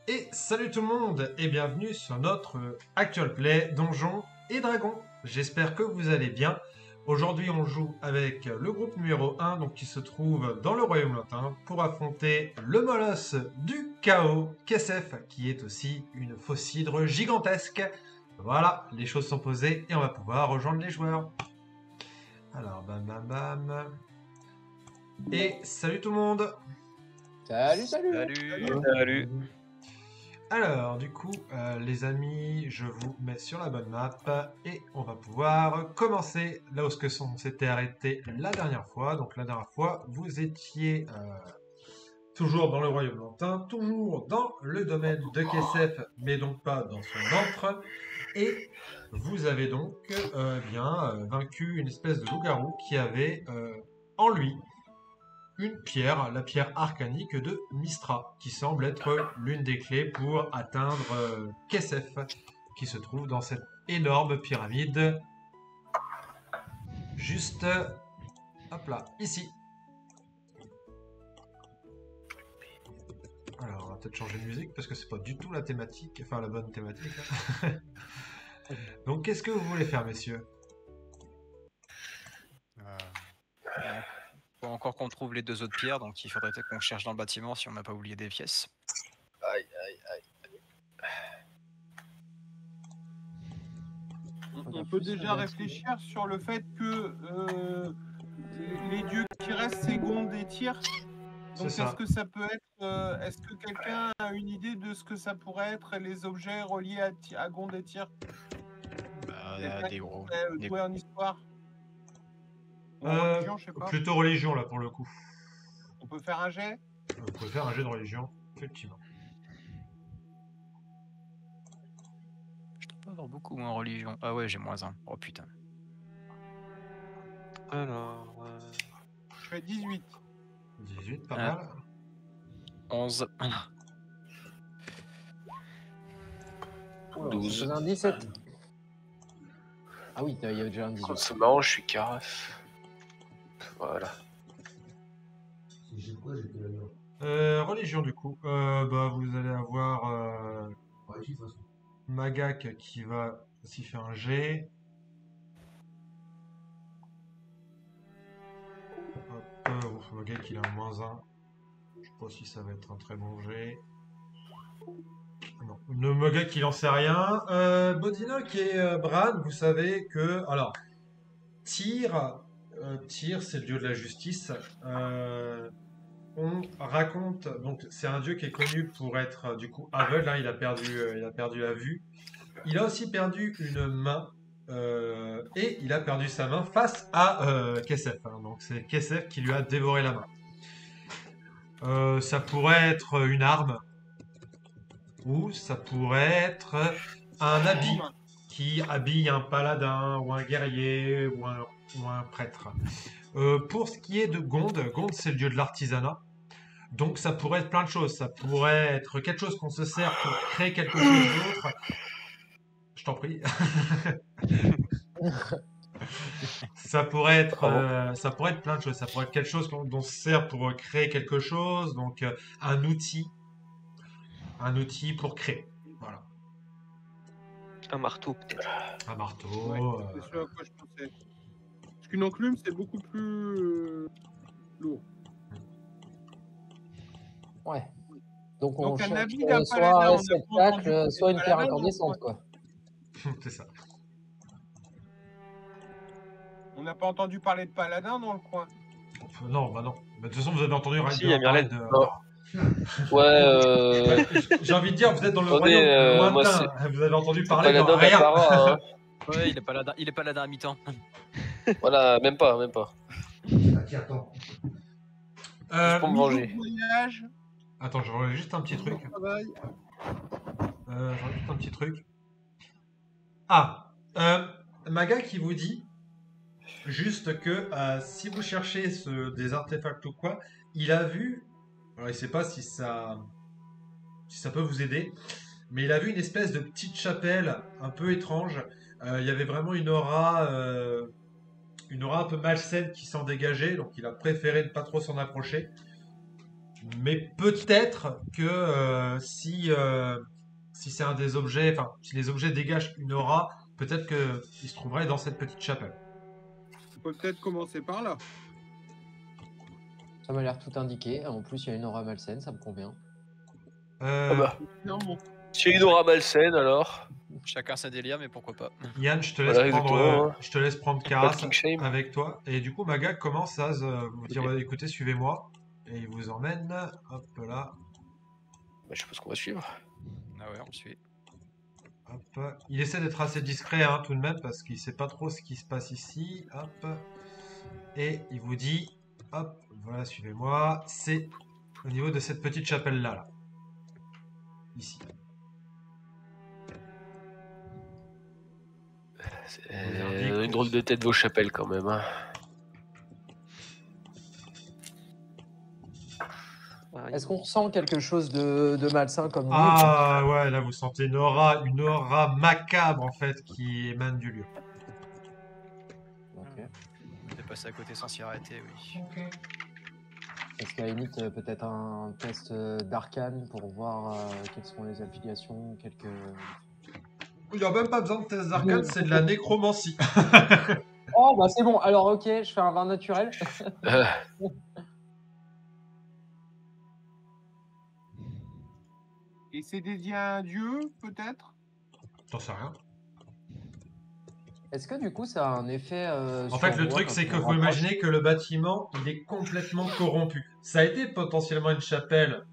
Et salut tout le monde et bienvenue sur notre Actual Play Donjons et Dragons. J'espère que vous allez bien. Aujourd'hui on joue avec le groupe numéro 1 donc, qui se trouve dans le Royaume Lointain pour affronter le molosse du chaos, Kesef, qui est aussi une fausse hydre gigantesque. Voilà, les choses sont posées et on va pouvoir rejoindre les joueurs. Alors bam bam bam. Et salut tout le monde. Salut. Salut. Alors, du coup, les amis, je vous mets sur la bonne map et on va pouvoir commencer là où on s'était arrêté la dernière fois. Donc, la dernière fois, vous étiez toujours dans le Royaume Lointain, toujours dans le domaine de Kesef, mais donc pas dans son antre. Et vous avez donc vaincu une espèce de loup-garou qui avait en lui une pierre, la pierre arcanique de Mystra, qui semble être l'une des clés pour atteindre Kesef, qui se trouve dans cette énorme pyramide, juste, hop là, ici. Alors, on va peut-être changer de musique, parce que c'est pas du tout la thématique, enfin la bonne thématique. Hein. Donc, qu'est-ce que vous voulez faire, messieurs? Faut encore qu'on trouve les deux autres pierres, donc il faudrait peut-être qu'on cherche dans le bâtiment si on n'a pas oublié des pièces. Aïe. On peut déjà réfléchir sur le fait que les dieux qui restent, c'est Gonde et Tyr. Donc est-ce que ça peut être... est-ce que quelqu'un a une idée de ce que ça pourrait être les objets reliés à Gonde et Tyr? Des gros. Doué en histoire ou en religion, je sais pas. Plutôt religion, là, pour le coup. On peut faire un jet? Vous pouvez faire un jet de religion, effectivement. Je dois pas avoir beaucoup en religion. Ah ouais, j'ai -1. Oh putain. Alors... Je fais 18. 18, pas mal. 11. 12. C'est un 17. Ah oui, il y avait déjà un 18. C'est marrant, je suis carafe. Voilà. Religion du coup. Vous allez avoir Magak qui va aussi faire un G. Magak il a un -1. Je sais pas si ça va être un très bon G. Non, le Magak il en sait rien. Bodinoc et Bran, vous savez que. Alors, Tyr, c'est le dieu de la justice. On raconte, donc c'est un dieu qui est connu pour être du coup aveugle, hein, il a perdu la vue. Il a aussi perdu une main et il a perdu sa main face à Kesef. Hein, donc c'est Kesef qui lui a dévoré la main. Ça pourrait être une arme ou ça pourrait être un habit qui habille un paladin ou un guerrier ou un prêtre. Pour ce qui est de Gonde, c'est le dieu de l'artisanat. Donc ça pourrait être plein de choses. Ça pourrait être quelque chose qu'on se sert pour créer quelque chose d'autre. Je t'en prie. ça pourrait être plein de choses. Ça pourrait être quelque chose dont on se sert pour créer quelque chose. Donc un outil pour créer. Voilà. Un marteau peut-être. Un marteau. Ouais, c'est ce à quoi je pensais. Parce qu'une enclume, c'est beaucoup plus lourd. Ouais. Donc on Un cherche habit d'un soit paladin, un on a réceptacle, entendu soit une paladin, pierre donc, incandescente, quoi. C'est ça. On n'a pas entendu parler de paladin dans le coin. Non, bah non. De toute façon, vous avez entendu Si, il y a Myrlène. Ouais, j'ai envie de dire, vous êtes dans le royaume lointain. Vous avez entendu parler de rien. Hein. Ouais, il est paladin à mi-temps. Voilà, même pas. Attends. Juste pour me venger. Voyage, Attends, je regarde juste un petit truc. travail. Maga qui vous dit juste que si vous cherchez des artefacts ou quoi, il a vu, alors il sait pas si ça peut vous aider, mais il a vu une espèce de petite chapelle un peu étrange. Il y avait vraiment une aura un peu malsaine qui s'en dégageait, donc il a préféré ne pas trop s'en approcher. Mais peut-être que si c'est un des objets, enfin, si les objets dégagent une aura, peut-être qu'il se trouverait dans cette petite chapelle. On peut peut-être commencer par là. Ça m'a l'air tout indiqué. En plus, il y a une aura malsaine, ça me convient. Ah bah, Clairement. s'il y a une aura malsaine, alors. Chacun sa délire, mais pourquoi pas. Yann, je te laisse Voilà, prendre, exactement, hein. je te laisse prendre Pas Karas de king shame. avec toi. Et du coup, Maga commence à vous dire ouais, écoutez, suivez-moi. Et il vous emmène. Hop là. Bah, je suppose qu'on va suivre. Ah ouais, on le suit. Hop. Il essaie d'être assez discret hein, tout de même parce qu'il sait pas trop ce qui se passe ici. Hop. Et il vous dit hop, voilà, suivez-moi. C'est au niveau de cette petite chapelle là. Ici. C'est une drôle de tête vos chapelles quand même. Hein. Est-ce qu'on ressent quelque chose de malsain comme nous? Ah ouais, là vous sentez une aura macabre en fait qui émane du lieu. Ok. On est passé à côté sans s'y arrêter, oui. Est-ce qu'à la limite, peut-être un test d'arcane pour voir quelles sont les affiliations, quelques... Il n'y a même pas besoin de test d'arcane, c'est de la nécromancie. Oh, bah c'est bon. Alors, ok, je fais un vin naturel. Et c'est dédié à un dieu, peut-être? J'en sais rien. Est-ce que du coup, ça a un effet En fait, le truc, c'est qu'il faut imaginer que le bâtiment, il est complètement corrompu. Ça a été potentiellement une chapelle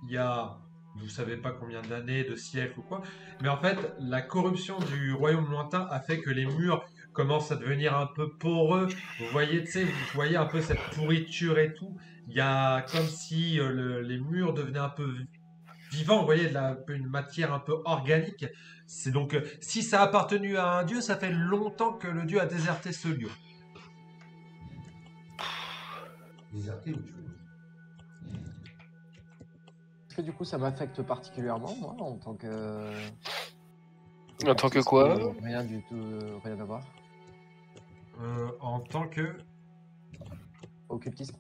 il y a, vous savez pas combien d'années, de siècles ou quoi. Mais en fait, la corruption du royaume lointain a fait que les murs commencent à devenir un peu poreux. Vous voyez, tu sais, vous voyez un peu cette pourriture et tout. Il y a comme si les murs devenaient un peu vivants. Vous voyez, une matière un peu organique. C'est donc, si ça a appartenu à un dieu, ça fait longtemps que le dieu a déserté ce lieu. Déserté ou tu veux? Est-ce que du coup, ça m'affecte particulièrement, moi, en tant que... En tant que quoi? Rien du tout, rien à voir. En tant que... Occultiste.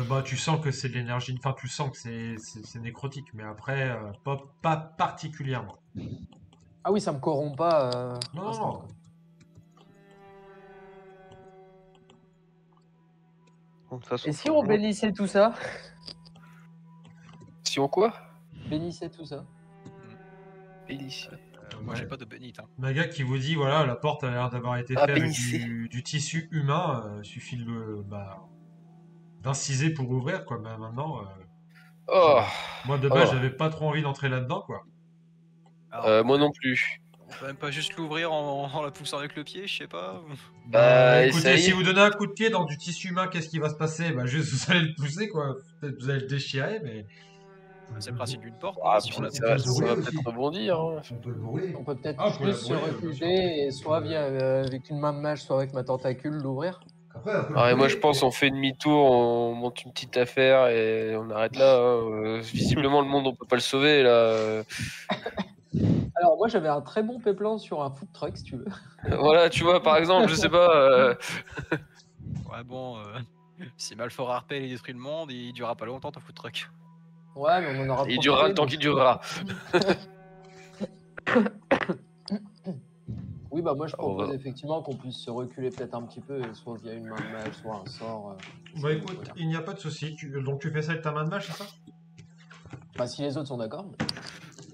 Bah, tu sens que c'est de l'énergie, enfin tu sens que c'est nécrotique, mais après, pas particulièrement. Ah oui, ça me corrompt pas. Non, instant, non. quoi. Bon, de toute façon, Et si on bénissait tout ça? Si on quoi? Bénissez tout ça. Bénissez. Moi, Ouais. j'ai pas de bénite. Hein. Maga qui vous dit, voilà, la porte a l'air d'avoir été Ah, faite avec bénissez. du tissu humain, suffit d'inciser pour ouvrir, quoi. Bah, maintenant, Oh, moi de base, Oh. j'avais pas trop envie d'entrer là-dedans, quoi. Alors, moi non plus. on peut même pas juste l'ouvrir en la poussant avec le pied, je sais pas. Bah, écoutez, essaye. si vous donnez un coup de pied dans du tissu humain, qu'est-ce qui va se passer? Bah, juste vous allez le pousser, quoi. Peut-être vous allez le déchirer, mais... C'est le principe d'une porte. Ah, si puis on la ça va brûler peut-être aussi. rebondir. Hein. On peut le brûler. On peut peut-être Ah, pour la juste se brûler, bien reculer et soit via, avec une main de mage, soit avec ma tentacule, l'ouvrir. Après, on peut le Ah, et moi brûler. je pense on fait demi-tour, on monte une petite affaire et on arrête là. Hein. Visiblement le monde on peut pas le sauver là. Alors, moi, j'avais un très bon péplan sur un food truck, si tu veux. Voilà, tu vois par exemple, je sais pas. Ouais, bon, si Malfort Harpel il détruit le monde, il durera pas longtemps ton food truck. Ouais, mais on en aura Il durera le temps qu'il durera. Oui, bah moi je On propose va- effectivement qu'on puisse se reculer peut-être un petit peu, soit via une main de mage, soit un sort. Bah, écoute, il n'y a pas de souci. Donc, tu fais ça avec ta main de mage, c'est ça? Bah si les autres sont d'accord.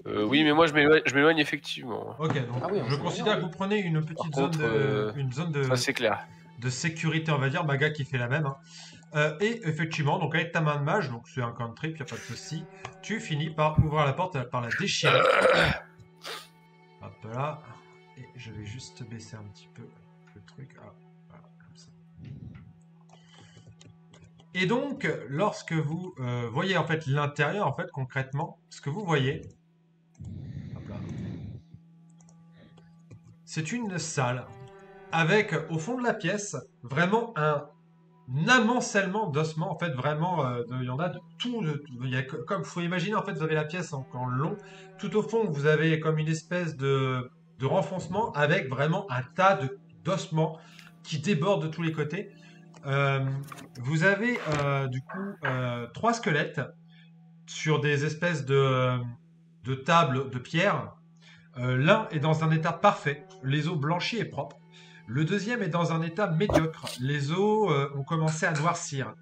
Oui, mais moi je m'éloigne effectivement. Ok, donc Ah oui, on je s'en considère est, que vous prenez une petite Par contre, une zone Ça c'est clair. de sécurité, on va dire. Maga qui fait la même. Hein. Et effectivement, donc avec ta main de mage, donc c'est un cantrip, il n'y a pas de souci, tu finis par ouvrir la porte, par la déchirer. Hop là. Et je vais juste baisser un petit peu le truc. Ah, voilà, comme ça. Et donc, lorsque vous voyez en fait l'intérieur, en fait concrètement, ce que vous voyez, hop là, c'est une salle avec au fond de la pièce vraiment un amoncellement d'ossements. En fait, vraiment, il y en a de tout. Il y a, comme il faut imaginer, en fait, vous avez la pièce en long. Tout au fond, vous avez comme une espèce de renfoncement avec vraiment un tas d'ossements qui débordent de tous les côtés. Vous avez du coup 3 squelettes sur des espèces de tables de pierre. L'un est dans un état parfait, les os blanchis et propres. Le deuxième est dans un état médiocre, les os ont commencé à noircir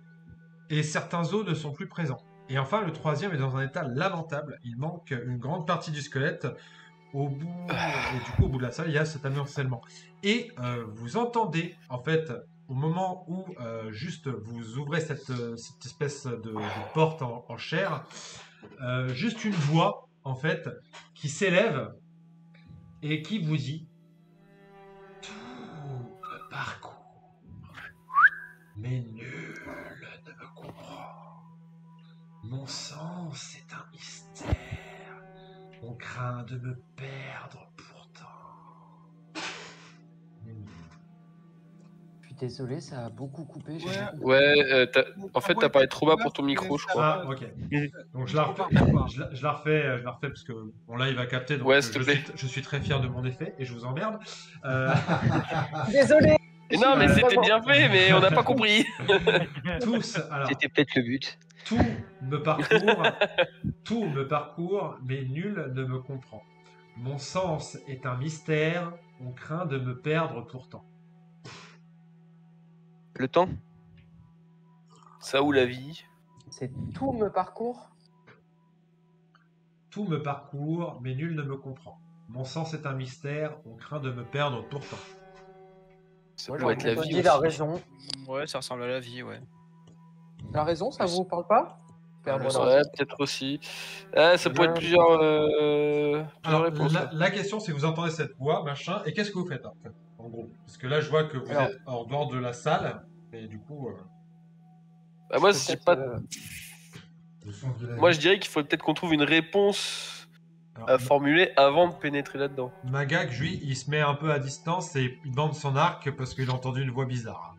et certains os ne sont plus présents. Et enfin, le troisième est dans un état lamentable, il manque une grande partie du squelette. Et du coup, au bout de la salle, il y a cet amoncellement. Et vous entendez, en fait, au moment où juste vous ouvrez cette espèce de porte en chair, juste une voix, en fait, qui s'élève et qui vous dit tout le parcours, mais nul ne me comprend. Mon sens est un mystère. On craint de me perdre pourtant. Je suis désolé, ça a beaucoup coupé. j'ai Ouais. pas compris. Ouais, en fait, t'as parlé trop bas pour ton micro, je crois. Ah, ok. Donc je la refais, je la refais parce que bon là il va capter. Donc Ouais, s'il te plaît. je suis très fier de mon effet et je vous emmerde. Désolé. Et non, mais c'était bien fait, mais on n'a pas compris. Tous, alors C'était peut-être le but. tout me parcourt, mais nul ne me comprend. Mon sens est un mystère, on craint de me perdre pourtant. Le temps? Ça ou la vie? C'est tout me parcours. Tout me parcourt, mais nul ne me comprend. Mon sens est un mystère, on craint de me perdre pourtant. Ça Moi, pourrait être la j'aurais vie. dit la aussi. raison. Ouais, ça ressemble à la vie, ouais. La raison, ça vous parle pas? Perdre la Ouais, raison. peut-être aussi. Ça pourrait être plusieurs Alors, réponses. la question, c'est que vous entendez cette voix, machin, et qu'est-ce que vous faites, en fait, en gros? Parce que là, je vois que vous Alors- êtes hors dehors de la salle, et du coup... Bah, moi, Peut-être, c'est pas... Le sens de la moi, vie. je dirais qu'il faut peut-être qu'on trouve une réponse alors, à formuler avant de pénétrer là-dedans. Magak, lui, il se met un peu à distance et il bande son arc parce qu'il a entendu une voix bizarre.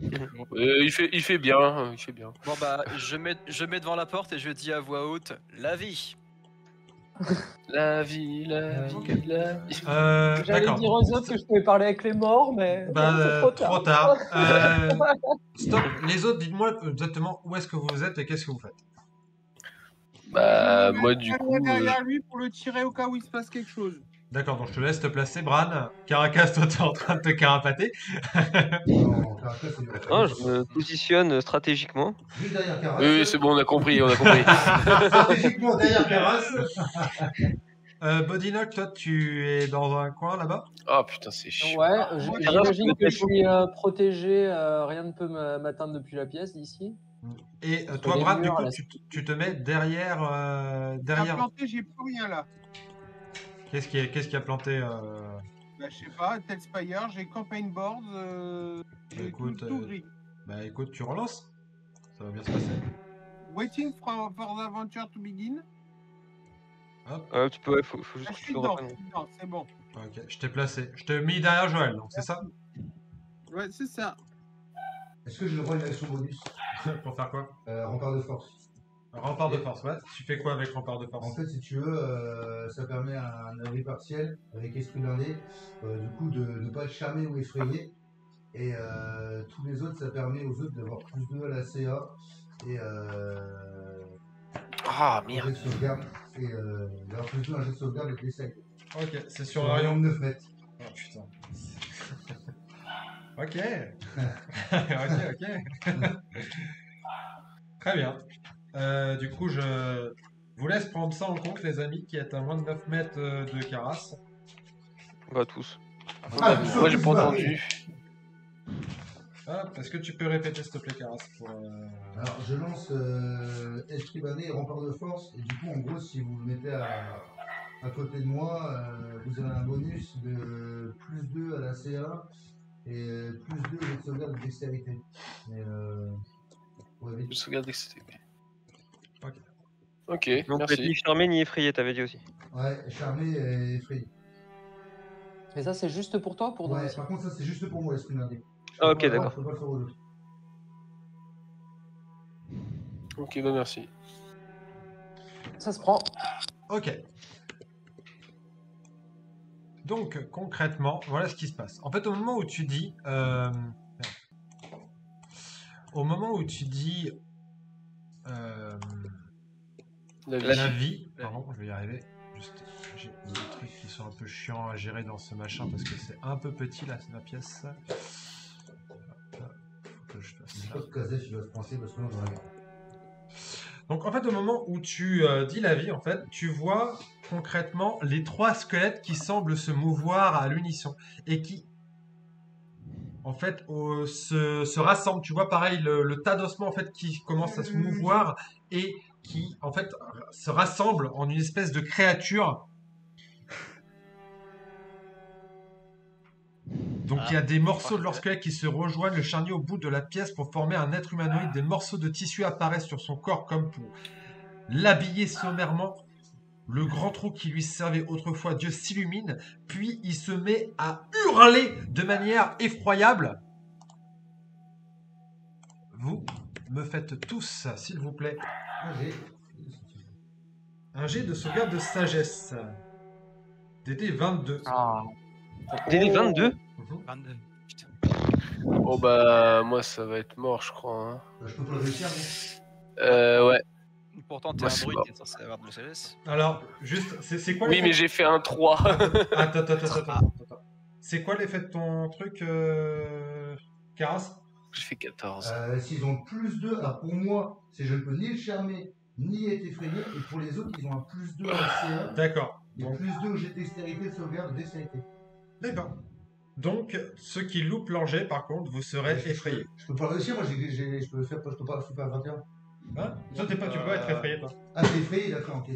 Donc, Il fait bien, il fait bien. Bon bah, je mets devant la porte et je dis à voix haute, la vie. La vie, la vie, la vie. J'allais d'accord. dire aux autres que je pouvais parler avec les morts, mais Bah, non, c'est trop tard. Stop. Les autres, dites-moi exactement où est-ce que vous êtes et qu'est-ce que vous faites. Bah, Je me moi, mets du très coup... loin derrière lui pour le tirer au cas où il se passe quelque chose. D'accord, donc je te laisse te placer, Bran. Caracas, toi, t'es en train de te carapater. Non, Caracas, c'est dur. Non, je me positionne stratégiquement. Juste derrière Caracas. Oui, c'est bon, on a compris, on a compris. Stratégiquement derrière Caracas. Bodynock, toi, tu es dans un coin là-bas. Ah putain, c'est chiant. Ouais, Moi, j'imagine que je suis protégé, rien ne peut m'atteindre depuis la pièce d'ici. Et Sur toi, les Bran, du murs, coup, là. tu te mets derrière. j'ai derrière. planté, j'ai plus rien là. Qu'est-ce qui a planté Bah, je sais pas, Tel Spire, j'ai Campaign Boards, j'ai Écoute, tout gris. Bah écoute, tu relances. Ça va bien se passer. Waiting for the adventure to begin. Hop, Tu peux, ouais, faut juste Ah, que je tu suis le dedans, reprennes. c'est bon. ok, je t'ai placé. Je t'ai mis derrière Joël, donc c'est ça? Ouais, c'est ça. Est-ce que j'ai le droit à une action bonus? Pour faire quoi? Rempart de force. Rempart de force, ouais. Tu fais quoi avec rempart de force? En fait, si tu veux, ça permet un abri partiel avec esprit blindé, du coup de ne pas être charmé ou effrayé. Et tous les autres, ça permet aux autres d'avoir +2 à la CA et Ah un merde. jet de sauvegarde. Et d'avoir +2 un jet de sauvegarde avec les sacs. Ok, c'est sur Sur un un rayon rayon. de 9 mètres. Oh putain. Ok. ok. Très bien. Du coup, je vous laisse prendre ça en compte, les amis, qui êtes à moins de 9 mètres de Caras. On va tous. Moi, j'ai pas entendu. Hop, est-ce que tu peux répéter, s'il te plaît, Caras pour, Alors, je lance esprit blindé et rempart de force. Et du coup, en gros, si vous vous mettez à côté de moi, vous avez un bonus de +2 à la CA et +2 au jet de sauvegarde de dextérité. Mais ouais, vite. Je regarde que c'était. Ok. Ok, Donc, peut être ni merci. charmé ni effrayé, t'avais dit aussi. Ouais, charmé et effrayé. Et ça, c'est juste pour toi, pour Ouais, Domici? par contre, ça c'est juste pour moi, l'esprit blindé. Ah, ok, d'accord. Je peux pas le faire aux autres. Ok, bah merci. Ça se prend. Ok. Donc, concrètement, voilà ce qui se passe. En fait, au moment où tu dis... au moment où tu dis La la vie, pardon, je vais y arriver. Juste, j'ai des trucs qui sont un peu chiants à gérer dans ce machin parce que c'est un peu petit là, la pièce. Hop, faut que je fasse Je sais ça. pas de caser, je dois se penser parce que là, on va la garder. Donc en fait, au moment où tu dis la vie, en fait, tu vois concrètement les 3 squelettes qui semblent se mouvoir à l'unisson et qui, en fait, se rassemblent. Tu vois, pareil, le tas d'ossements en fait qui commence à se mouvoir et qui, en fait, se rassemblent en une espèce de créature. Donc il y a des morceaux de leur squelette qui se rejoignent le charnier au bout de la pièce pour former un être humanoïde. Des morceaux de tissu apparaissent sur son corps comme pour l'habiller sommairement. Le grand trou qui lui servait autrefois Dieu s'illumine, puis il se met à hurler de manière effroyable. Vous me faites tous, s'il vous plaît, un jet de sauvegarde de sagesse. DD 22. Ah. DD 22 Mhm. 22. Putain. Oh bah, moi ça va être mort, je crois. Hein. Je peux pas le réussir, mais... Ouais. Pourtant, t'es Moi, un c'est druide mort. qui est censé avoir de la sagesse. Alors, juste, c'est quoi Oui, l'effet mais j'ai fait un 3. Attends. C'est quoi l'effet de ton truc, Caras? J'ai fait 14. S'ils ont plus 2, alors pour moi, c'est je ne peux ni le charmer, ni être effrayé, et pour les autres, ils ont un plus 2 à la CA, D'accord. et plus 2 au jet de dextérité, sauvegarde, dextérité. D'accord. Donc, ceux qui loupent leur jet, par contre, vous serez effrayés. Je peux pas réussir, moi je peux faire, je peux pas 21. Hein? Toi, tu peux être effrayé, toi. Ah, t'es effrayé, d'accord, ok.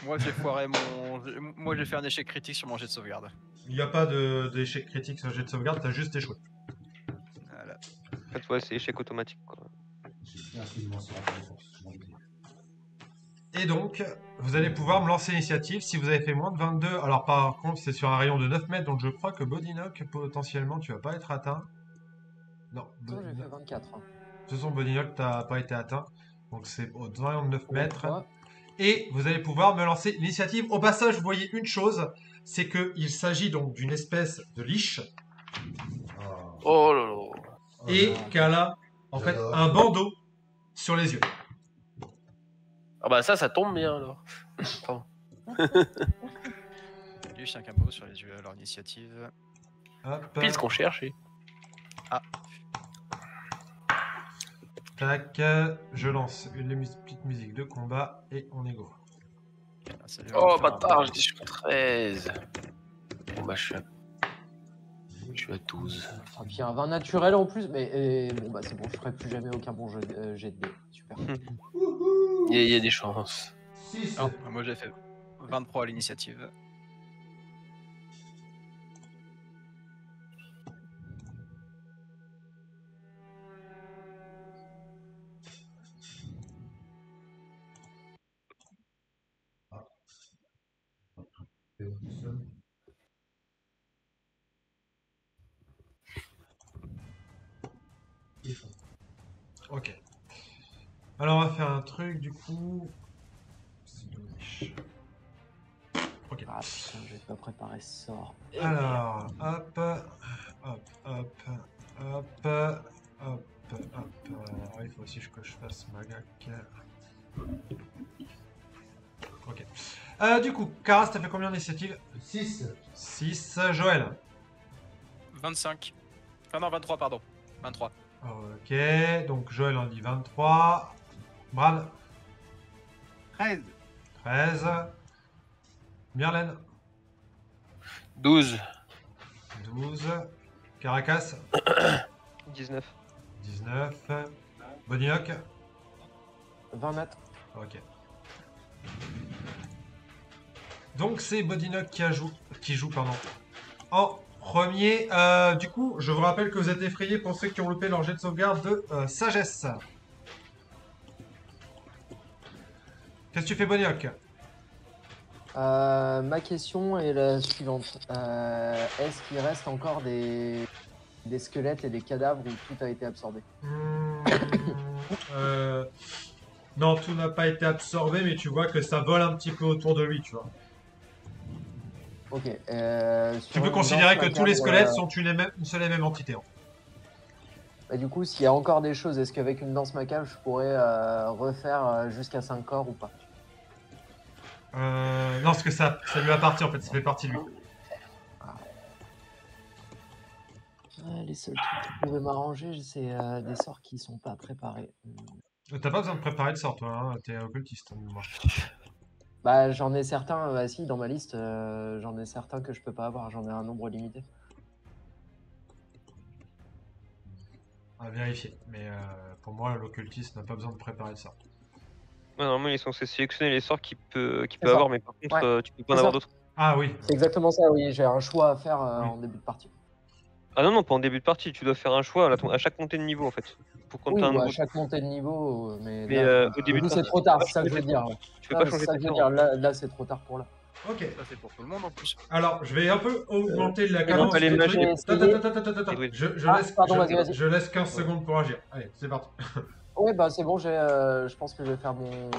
Moi, j'ai foiré mon. Moi, j'ai fait un échec critique sur mon jet de sauvegarde. Il n'y a pas d'échec critique sur le jet de sauvegarde, t'as juste échoué. Voilà. En fait, ouais, c'est échec automatique. Quoi. Merci, je m'en sors à la force, je m'en dis. Et donc, vous allez pouvoir me lancer l'initiative si vous avez fait moins de 22. Alors, par contre, c'est sur un rayon de 9 mètres, donc je crois que Bodinock, potentiellement, tu vas pas être atteint. Non, Attends, j'ai Bodinock. fait 24. De toute façon, Bodinock, t'as pas été atteint. Donc, c'est au rayon de 9 mètres. 3. Et vous allez pouvoir me lancer l'initiative. Au passage, vous voyez une chose, c'est qu'il s'agit donc d'une espèce de liche Oh là là. et qu'elle a en fait un bandeau sur les yeux. Ah bah ça tombe bien alors. Pardon. Lui, je tiens qu'un mot sur les yeux à leur initiative. Hop. Pile ce qu'on cherchait. Tac, je lance une petite musique de combat et on est go. Ah, ça lui va Oh faire un bâtard, peu- j'étais sur 13. Bon bah je suis à 12. Ah, puis un vin naturel en plus, mais bon bah c'est bon, je ferai plus jamais aucun bon jet de dés. Super. Il y a des chances. 6. Ah, moi, j'ai fait 23 à l'initiative. Ok. Alors on va faire un truc du coup. Ok. Ah putain, j'ai pas préparé ce sort. Alors, hop, hop. Alors, il faut aussi que je fasse ma gac. Ok. Du coup, Karas, t'as fait combien d'initiatives? 6. 6. Joël. 25. Enfin, non, 23, pardon. 23. Ok, donc Joël en dit 23. Brad. 13. 13. Myrlène. 12. 12. Caracas. 19. 19. Bodinock. 20 mètres. Ok. Donc c'est Bodinock qui joue en premier. Du coup, je vous rappelle que vous êtes effrayés pour ceux qui ont loupé leur jet de sauvegarde de sagesse. Qu'est-ce que tu fais, Bodinock? Ma question est la suivante. Est-ce qu'il reste encore des squelettes et des cadavres où tout a été absorbé? Non, tout n'a pas été absorbé, mais tu vois que ça vole un petit peu autour de lui, tu vois. Ok. Tu peux considérer que tous les squelettes sont une seule et même entité. En fait. Bah, du coup, s'il y a encore des choses, est-ce qu'avec une danse macabre, je pourrais refaire jusqu'à 5 corps ou pas? Non, parce que ça lui appartient en fait, ça fait partie de lui. Les seuls trucs qui pourraient m'arranger, c'est des sorts qui sont pas préparés. T'as pas besoin de préparer de sort, toi, hein, t'es occultiste. Moi. Bah, j'en ai certains, si, dans ma liste, j'en ai certains que je peux pas avoir, j'en ai un nombre limité. À vérifier, mais pour moi, l'occultiste n'a pas besoin de préparer de sort. Ouais, normalement, il est censé sélectionner les sorts qu'il peut ça. avoir, mais par contre, tu peux pas en C'est avoir ça. d'autres. Ah oui. C'est exactement ça, oui, j'ai un choix à faire Oui. en début de partie. Ah non, non, pas en début de partie, tu dois faire un choix à chaque montée de niveau en fait. Pour quand Oui, t'as un ou à nouveau. chaque montée de niveau, mais Mais là, au début du de coup, c'est partie, trop tu tard, peux c'est ça que je veux dire. Tu peux Non, pas mais changer c'est ça tes que je veux sorts. dire, là c'est trop tard pour là. Ok. Ça, c'est pour tout le monde en plus. Alors, je vais un peu augmenter la et cadence donc, les du magies, truc. les- Attends. Oui. Pardon, vas-y, vas-y. Je laisse 15 secondes pour agir. Allez, c'est parti. Ouais, bah c'est bon, je pense que je vais faire mon.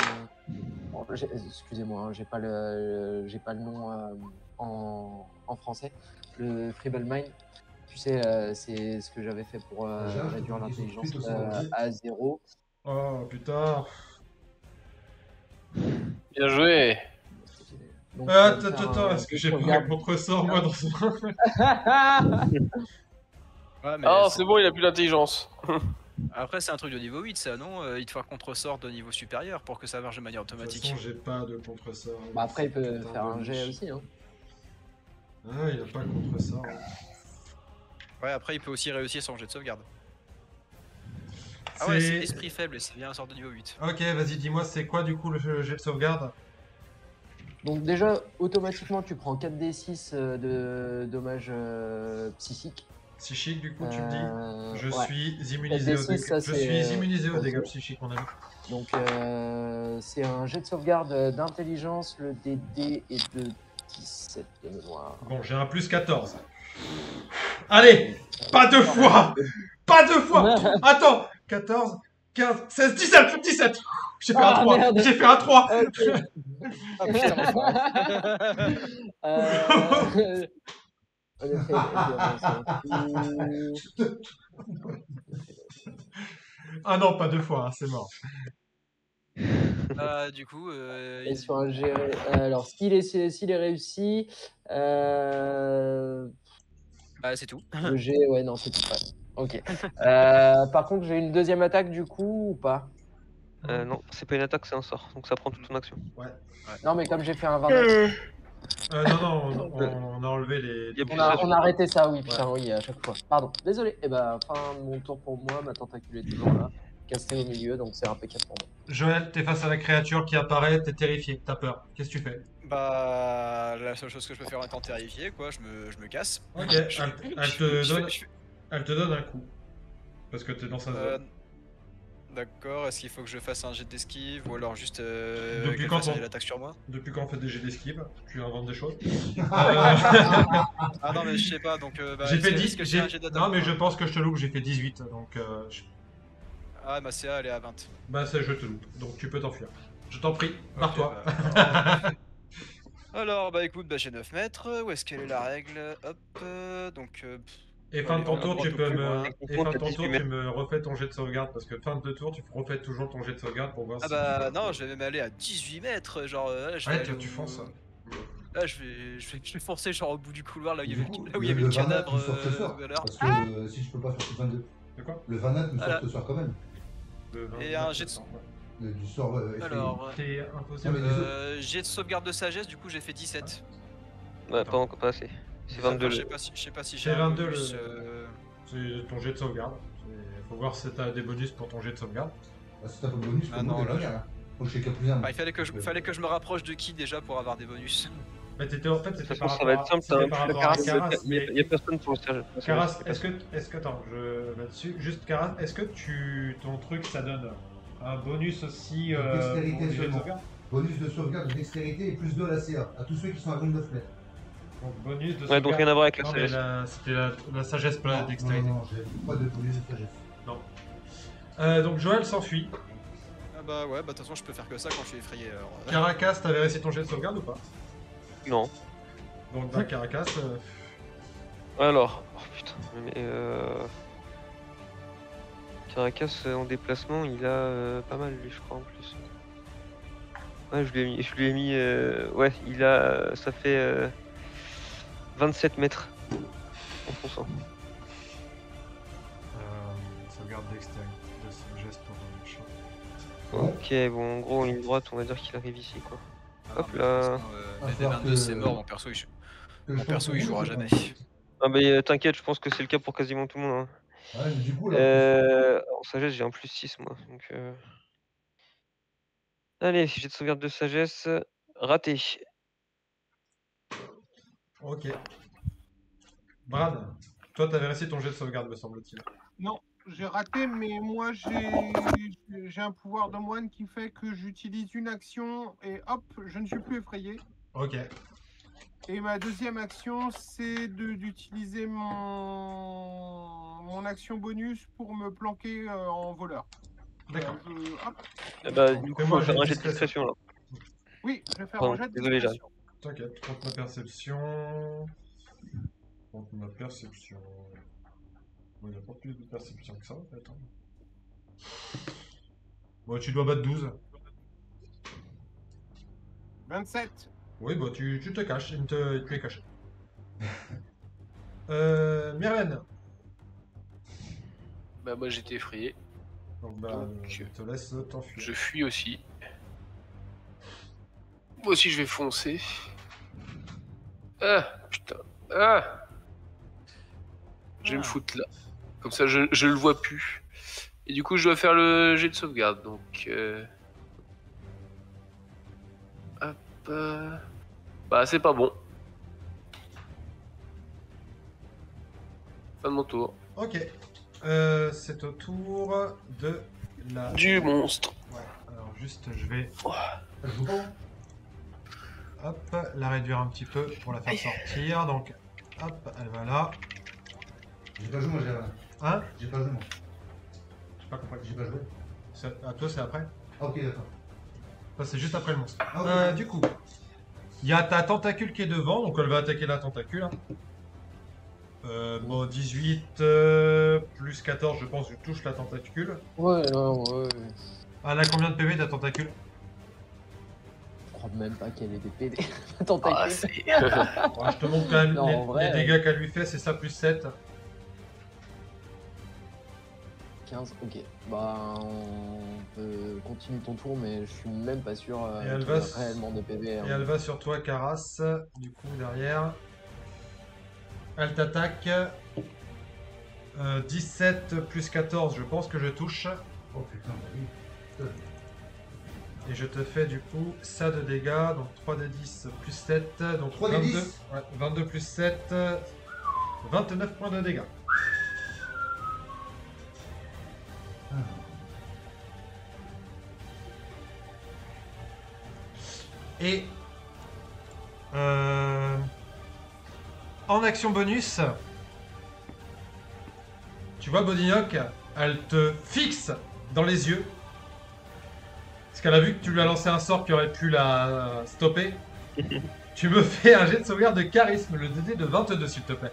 Bon, excusez-moi, hein, j'ai pas le nom en français. Le Feeble Mind. Tu sais, c'est ce que j'avais fait pour réduire l'intelligence à 0. Oh putain. Bien joué. Donc, Attends, est-ce que j'ai pas un contre-sort moi dans ce. Ouais, mais Ah, c'est bon, il a plus d'intelligence. après, c'est un truc de niveau 8, ça, non? Il te faut un contre-sort de niveau supérieur pour que ça marche de manière De toute automatique. façon, j'ai pas de contre-sort. Bah, après, il peut Putain, faire un bonus. jet aussi. Hein. Ah, il a pas de contre-sort. Ouais, après, il peut aussi réussir son jet de sauvegarde. Ah ouais, c'est esprit faible et c'est bien un sort de niveau 8. Ok, vas-y, dis-moi, c'est quoi du coup le jet de sauvegarde? Donc, déjà, automatiquement, tu prends 4d6 de dommages psychiques. Psychique, du coup, tu me dis? Je ouais. suis immunisé au LD6, dégâts. ça, Je c'est, suis immunisé aux ok. dégâts psychiques, mon ami. Donc, c'est un jet de sauvegarde d'intelligence. Le DD est de 17 de mémoire. Bon, j'ai un plus 14. Allez, pas deux fois! Pas deux fois! Attends, 14, 15, 16, 17! 17! J'ai fait un 3! Merde. J'ai fait un 3! Ok. Ah putain, l'enfoiré. En effet, Ah non, pas deux fois, hein, c'est mort. Du coup, et sur un G... Alors, s'il est réussi, bah, c'est tout. le G, ouais, non, c'est tout. Ouais. Ok. Par contre, j'ai une deuxième attaque du coup ou pas? Non, c'est pas une attaque, c'est un sort, donc ça prend toute ton action. Non, mais comme j'ai fait un 29, Non, on a enlevé les. Il y a plus on a arrêté ça, oui, putain, oui, à chaque fois. Pardon, désolé. Et bah, fin de mon tour pour moi, ma tentacule est toujours là, castée au milieu, donc c'est impeccable pour moi. Joël, t'es face à la créature qui apparaît, t'es terrifié, t'as peur. Qu'est-ce que tu fais? Bah, la seule chose que je peux faire en étant terrifié, quoi, je me casse. Ok, elle te donne un coup. Parce que t'es dans sa zone. D'accord, est-ce qu'il faut que je fasse un jet d'esquive ou alors juste Depuis que je quand fasse un on- jet d'attaque sur moi? Depuis quand on fait des jets d'esquive, tu inventes des choses. Ah non, mais je sais pas, donc bah, J'ai fait est-ce 10. que je fais un jet d'attaque Non, mais ou je pas? pense que je te loupe, j'ai fait 18. Donc, Ah, ma CA elle est à 20. bah, ça, je te loupe. Donc, tu peux t'enfuir. Je t'en prie, Ok, barre-toi. bah, alors, bah écoute, bah, j'ai 9 mètres. Où est-ce qu'elle est la règle? Hop, donc. Et fin de ton tour, tu peux me. plus Et loin. fin de ton T'as tour, 18 tu me refais ton jet de sauvegarde. Parce que fin de tour, tu refais toujours ton jet de sauvegarde pour voir Ah si. bah non, je vais même aller à 18 mètres. Genre, là, je vais Ouais, aller tu au- fonces. Là, je vais foncer genre au bout du couloir, là où il y Du avait, coup, là où il y avait le 29 cadavre nous sort ce soir. tout à l'heure. Parce que si je peux pas faire ce 22. De quoi? Le 29 nous Voilà. sort ce soir quand même. Et un jet de- Du sort effrayant. Alors, T'es Ah, impossible. mais jet de sauvegarde de sagesse, du coup, j'ai fait 17. Ouais, pas encore, pas assez. C'est 22 Je le. sais pas si C'est j'ai un 22 bonus, le- C'est ton jet de sauvegarde. Faut voir si t'as des bonus pour ton jet de sauvegarde. Ah, si t'as pas de bonus, Ah pour moi, non, t'es là, pas bien. Faut que je sais plus un. Bah, il fallait que je me rapproche de qui déjà pour avoir des bonus? Mais t'étais en fait, De toute c'était façon, par ça va être rapport à- simple, t'as c'était un par plus rapport à de Caras, il mais y a personne pour le sergent. Caras, est-ce que attends, je vais dessus. Juste Caras, est-ce que ton truc ça donne un bonus aussi Dextérité pour les jets de seulement. sauvegarde? Bonus de sauvegarde de dextérité et plus 2 à la CA. À tous ceux qui sont à 29 mètres. Donc bonus de Ouais, sauvegarde. donc rien à voir avec la Non, mais sagesse. c'était la sagesse, pas la Non, dextérité. non, j'ai pas de bonus de sagesse. Donc Joël s'enfuit. Ah bah ouais, bah de toute façon, je peux faire que ça quand je suis effrayé. Alors, Caracas, t'avais réussi ton jet de sauvegarde ou pas? Non. Donc bah Caracas, Alors. Oh putain. Mais Tirakas en déplacement, il a pas mal lui, je crois en plus. Ouais, je lui ai mis. Ouais, il a. Ça fait 27 mètres en fonçant. Sauvegarde dextérité de ce geste pour le chat. Ok, bon, en gros, en ligne droite, on va dire qu'il arrive ici, quoi. Ah, Hop mais là. de toute façon, Va falloir DD22 que- c'est mort, mon perso il jouera jamais. Ah, bah, t'inquiète, je pense que c'est le cas pour quasiment tout le monde. Hein. Ouais, mais du coup, là, En sagesse, j'ai un plus 6, moi. Donc, allez, jet de sauvegarde de sagesse. Raté. Ok. Brad, toi t'avais réussi ton jet de sauvegarde, me semble-t-il. Non, j'ai raté, mais moi j'ai un pouvoir de moine qui fait que j'utilise une action et hop, je ne suis plus effrayé. Ok. Et ma deuxième action, c'est d'utiliser mon action bonus pour me planquer en voleur. D'accord. Hop. Bah, du coup, Fais-moi faut faire un jet de discrétion. discrétion, là. Oui, je vais faire Pardon, un jet de désolé, Jeanne. discrétion. T'inquiète, contre ma perception. Contre ma perception. Bon, il n'y a pas plus de perception que ça en fait. Hein. Bon, tu dois battre 12. 27. Oui, bah tu te caches, tu es caché. Myrlène. Bah moi j'étais effrayé. Donc bah, Donc, je te laisse t'enfuir. Je fuis aussi. Moi aussi je vais foncer. Ah putain. Ah. Je vais me foutre là. Comme ça je le vois plus. Et du coup je dois faire le jet de sauvegarde. Donc hop. Bah c'est pas bon. Fin de mon tour. Ok. C'est au tour de la... Du monstre. Ouais, alors juste je vais... elle joue pas. Hop, la réduire un petit peu pour la faire sortir. Donc, hop, elle va là. J'ai pas joué, moi, j'ai Hein? J'ai pas joué, moi. J'ai pas compris. J'ai pas joué. À toi, c'est après? Ah, ok, d'accord. Ça, c'est juste après le monstre. Ah, ok. Du coup, il y a ta tentacule qui est devant, donc elle va attaquer la tentacule. Hein. Bon, 18 plus 14, je pense que je touche la tentacule. Ouais, ouais. Elle a combien de PV ta tentacule? Je crois même pas qu'elle ait des PD. Ah, Tentacule. c'est... Bon, je te montre quand même Non, les, en vrai, les dégâts qu'elle lui fait, c'est ça plus 7. 15, ok. Bah, on peut continuer ton tour, mais je suis même pas sûr Et elle qu'il va y ait réellement de PV. Et hein. elle va sur toi, Caras, du coup, derrière. Elle t'attaque. 17 plus 14, je pense que je touche. Oh putain, bah oui. Putain. Et je te fais du coup ça de dégâts, donc 3 d 10 plus 7, donc 3 d 22, 10. ouais, 22 plus 7, 29 points de dégâts. Ah. Et en action bonus, tu vois Bodignoc, elle te fixe dans les yeux. Parce qu'elle a vu que tu lui as lancé un sort qui aurait pu la stopper. Tu me fais un jet de sauvegarde de charisme, le DD de 22 s'il te plaît.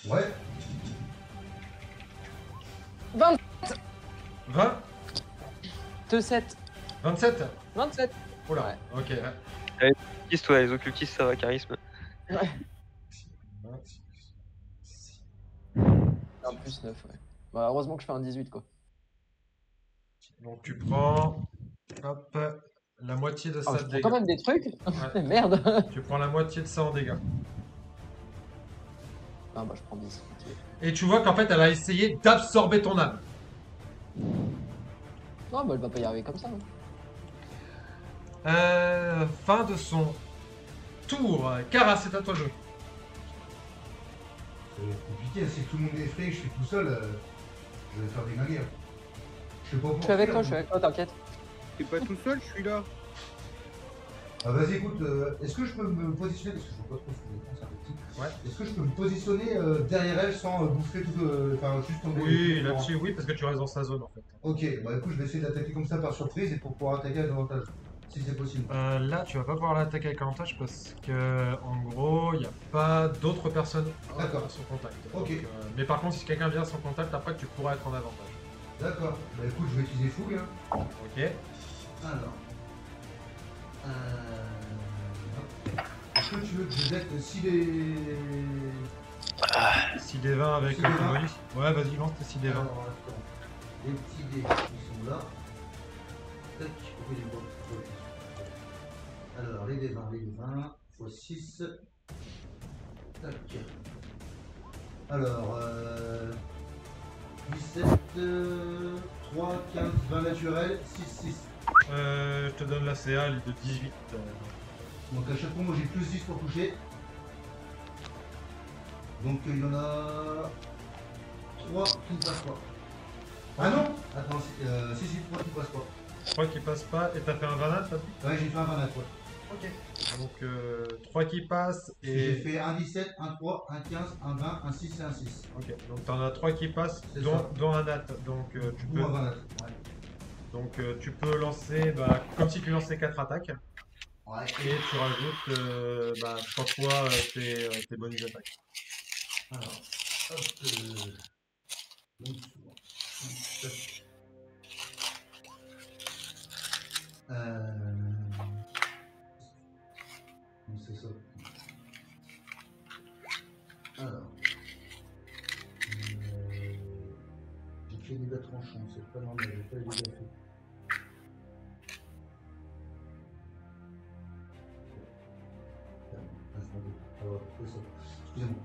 Ouais. 20, 20 27. 27 27. Oula, Ouais. ok. Occultistes, ouais, les occultistes, ça va, charisme. Ouais. Un plus 9, ouais. Bah, heureusement que je fais un 18, quoi. Donc tu prends hop, la moitié de Ah, ça je de prends quand dégâts. même des trucs. Ouais. Merde. Tu prends la moitié de ça en dégâts. Ah, bah, je prends 10. ok. Et tu vois qu'en fait elle a essayé d'absorber ton âme. Non, bah, elle va pas y arriver comme ça. hein. Fin de son tour. Cara, c'est à toi de jouer. C'est compliqué, si tout le monde est effrayé, je suis tout seul, je vais faire des guerre. Je sais pas pour Je suis avec fuir, toi, je suis avec toi, t'inquiète. T'es pas tout seul, je suis là. Ah vas-y écoute, est-ce que je peux me positionner, parce que je vois pas trop ce que je pense, c'est un peu petit. Ouais. Est-ce que je peux me positionner derrière elle sans bouffer tout, enfin juste tomber Oui, là-dessus, oui, parce que tu restes dans sa zone en fait. Ok, bah écoute, je vais essayer d'attaquer comme ça par surprise et pour pouvoir attaquer à l'avantage. Si c'est possible. Là, tu vas pas pouvoir l'attaquer avec avantage parce que, en gros, il n'y a pas d'autres personnes D'accord. à son contact. Ok. Donc, mais par contre, si quelqu'un vient à son contact, après, tu pourras être en avantage. D'accord. Bah écoute, je vais utiliser fougue. Hein. Ok. Alors. Est-ce que tu veux que je jette si les. 6 des 20 avec 6 un des 20. bonus. Ouais, vas-y, lance tes 6 des 20. Alors, attends. Les petits dés qui sont là. Tac. Pourquoi j'ai pas. Alors, les dés 20, les dés 20. X 6. Tac. Alors, 17, 3, 15, 20 naturel, 6, 6. Je te donne la CA, elle est de 18. Donc à chaque fois, moi j'ai plus 10 pour toucher. Donc il y en a 3 qui ne passent pas. Ah non. Attends, si, 3 qui ne passent pas. 3 qui passent pas, et t'as fait un 29, t'as dit? Ouais, j'ai fait un 29, ouais. Ok. Donc 3 qui passent, J'ai et... fait un 17, un 3, un 15, un 20, un 6 et un 6. Ok, donc t'en as 3 qui passent, C'est dont, ça. dont un nat. Donc tu Ou peux... un 29, ouais. Donc tu peux lancer, bah, comme si tu lançais 4 attaques, Ouais. et tu rajoutes 3 fois tes bonus d'attaque. Alors, hop. Donc, hop. C'est ça. Alors. J'ai fait des dégâts tranchants, c'est pas normal, j'ai pas les dégâts faits. Excusez-moi.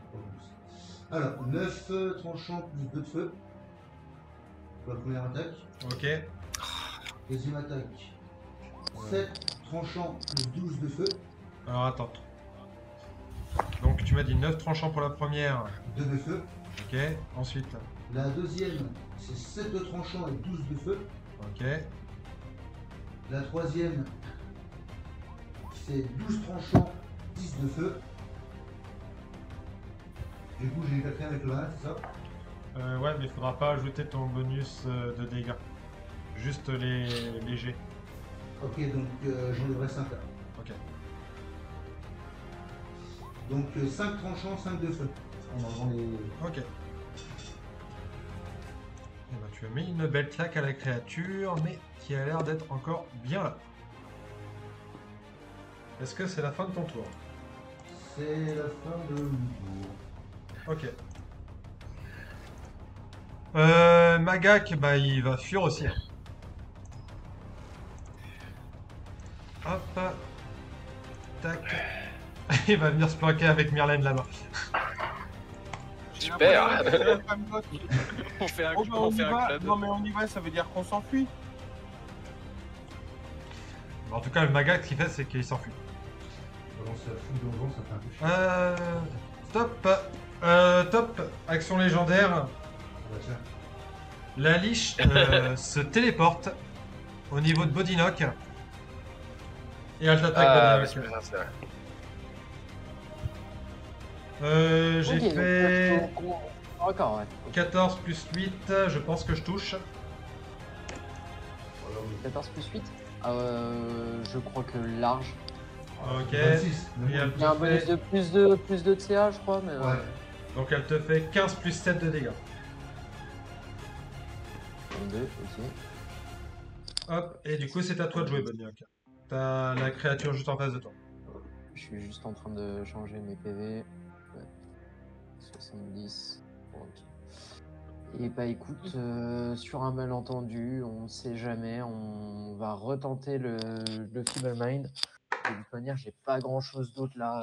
Alors, 9 tranchants plus 2 de feu. Pour la première attaque. Ok. Deuxième attaque. 7 tranchants plus 12 de feu. Alors attends. Donc tu m'as dit 9 tranchants pour la première. 2 de feu. Ok. Ensuite. La deuxième, c'est 7 de tranchants et 12 de feu. Ok. La troisième, c'est 12 tranchants, 10 de feu. Du coup, j'ai une quatrième avec le 20, c'est ça? Ouais, mais il faudra pas ajouter ton bonus de dégâts. Juste les légers. Ok, donc j'en devrais 5 là. Ok. Donc 5 tranchants, 5 de feu. En enlevant les... Ok. Eh ben, tu as mis une belle claque à la créature, mais qui a l'air d'être encore bien là. Est-ce que c'est la fin de ton tour? C'est la fin de mon tour. Ok. Magak, bah il va fuir aussi. Hop. Tac. Il va venir se planquer avec Myrlène là-bas. Super. On fait un, Oh, bah, on on y fait un va. club. Non mais on y va, ça veut dire qu'on s'enfuit. En tout cas, le Magak, ce qu'il fait, c'est qu'il s'enfuit. Balancer la foudre dans le vent, ça fait un peu chier. Stop. Top. Action légendaire. Ah bah tiens. La liche se téléporte au niveau de Bodynock. Et elle t'attaque Ah, mais Bodynock. c'est vrai. J'ai Ok, fait donc, encore, ouais. 14 plus 8, je pense que je touche. Voilà, oui. 14 plus 8 je crois que large. Ok. 26. Et elle Il y a un te bonus fait... de plus 2 de CA, je crois, mais... Ouais. Donc elle te fait 15 plus 7 de dégâts. 22, ok. Hop, et du coup c'est à toi de jouer Bodynock. T'as la créature juste en face de toi. Je suis juste en train de changer mes PV. Ouais. 70. Ok. Et bah écoute, sur un malentendu, on sait jamais, on va retenter le Feeble Mind. De toute manière, j'ai pas grand chose d'autre là.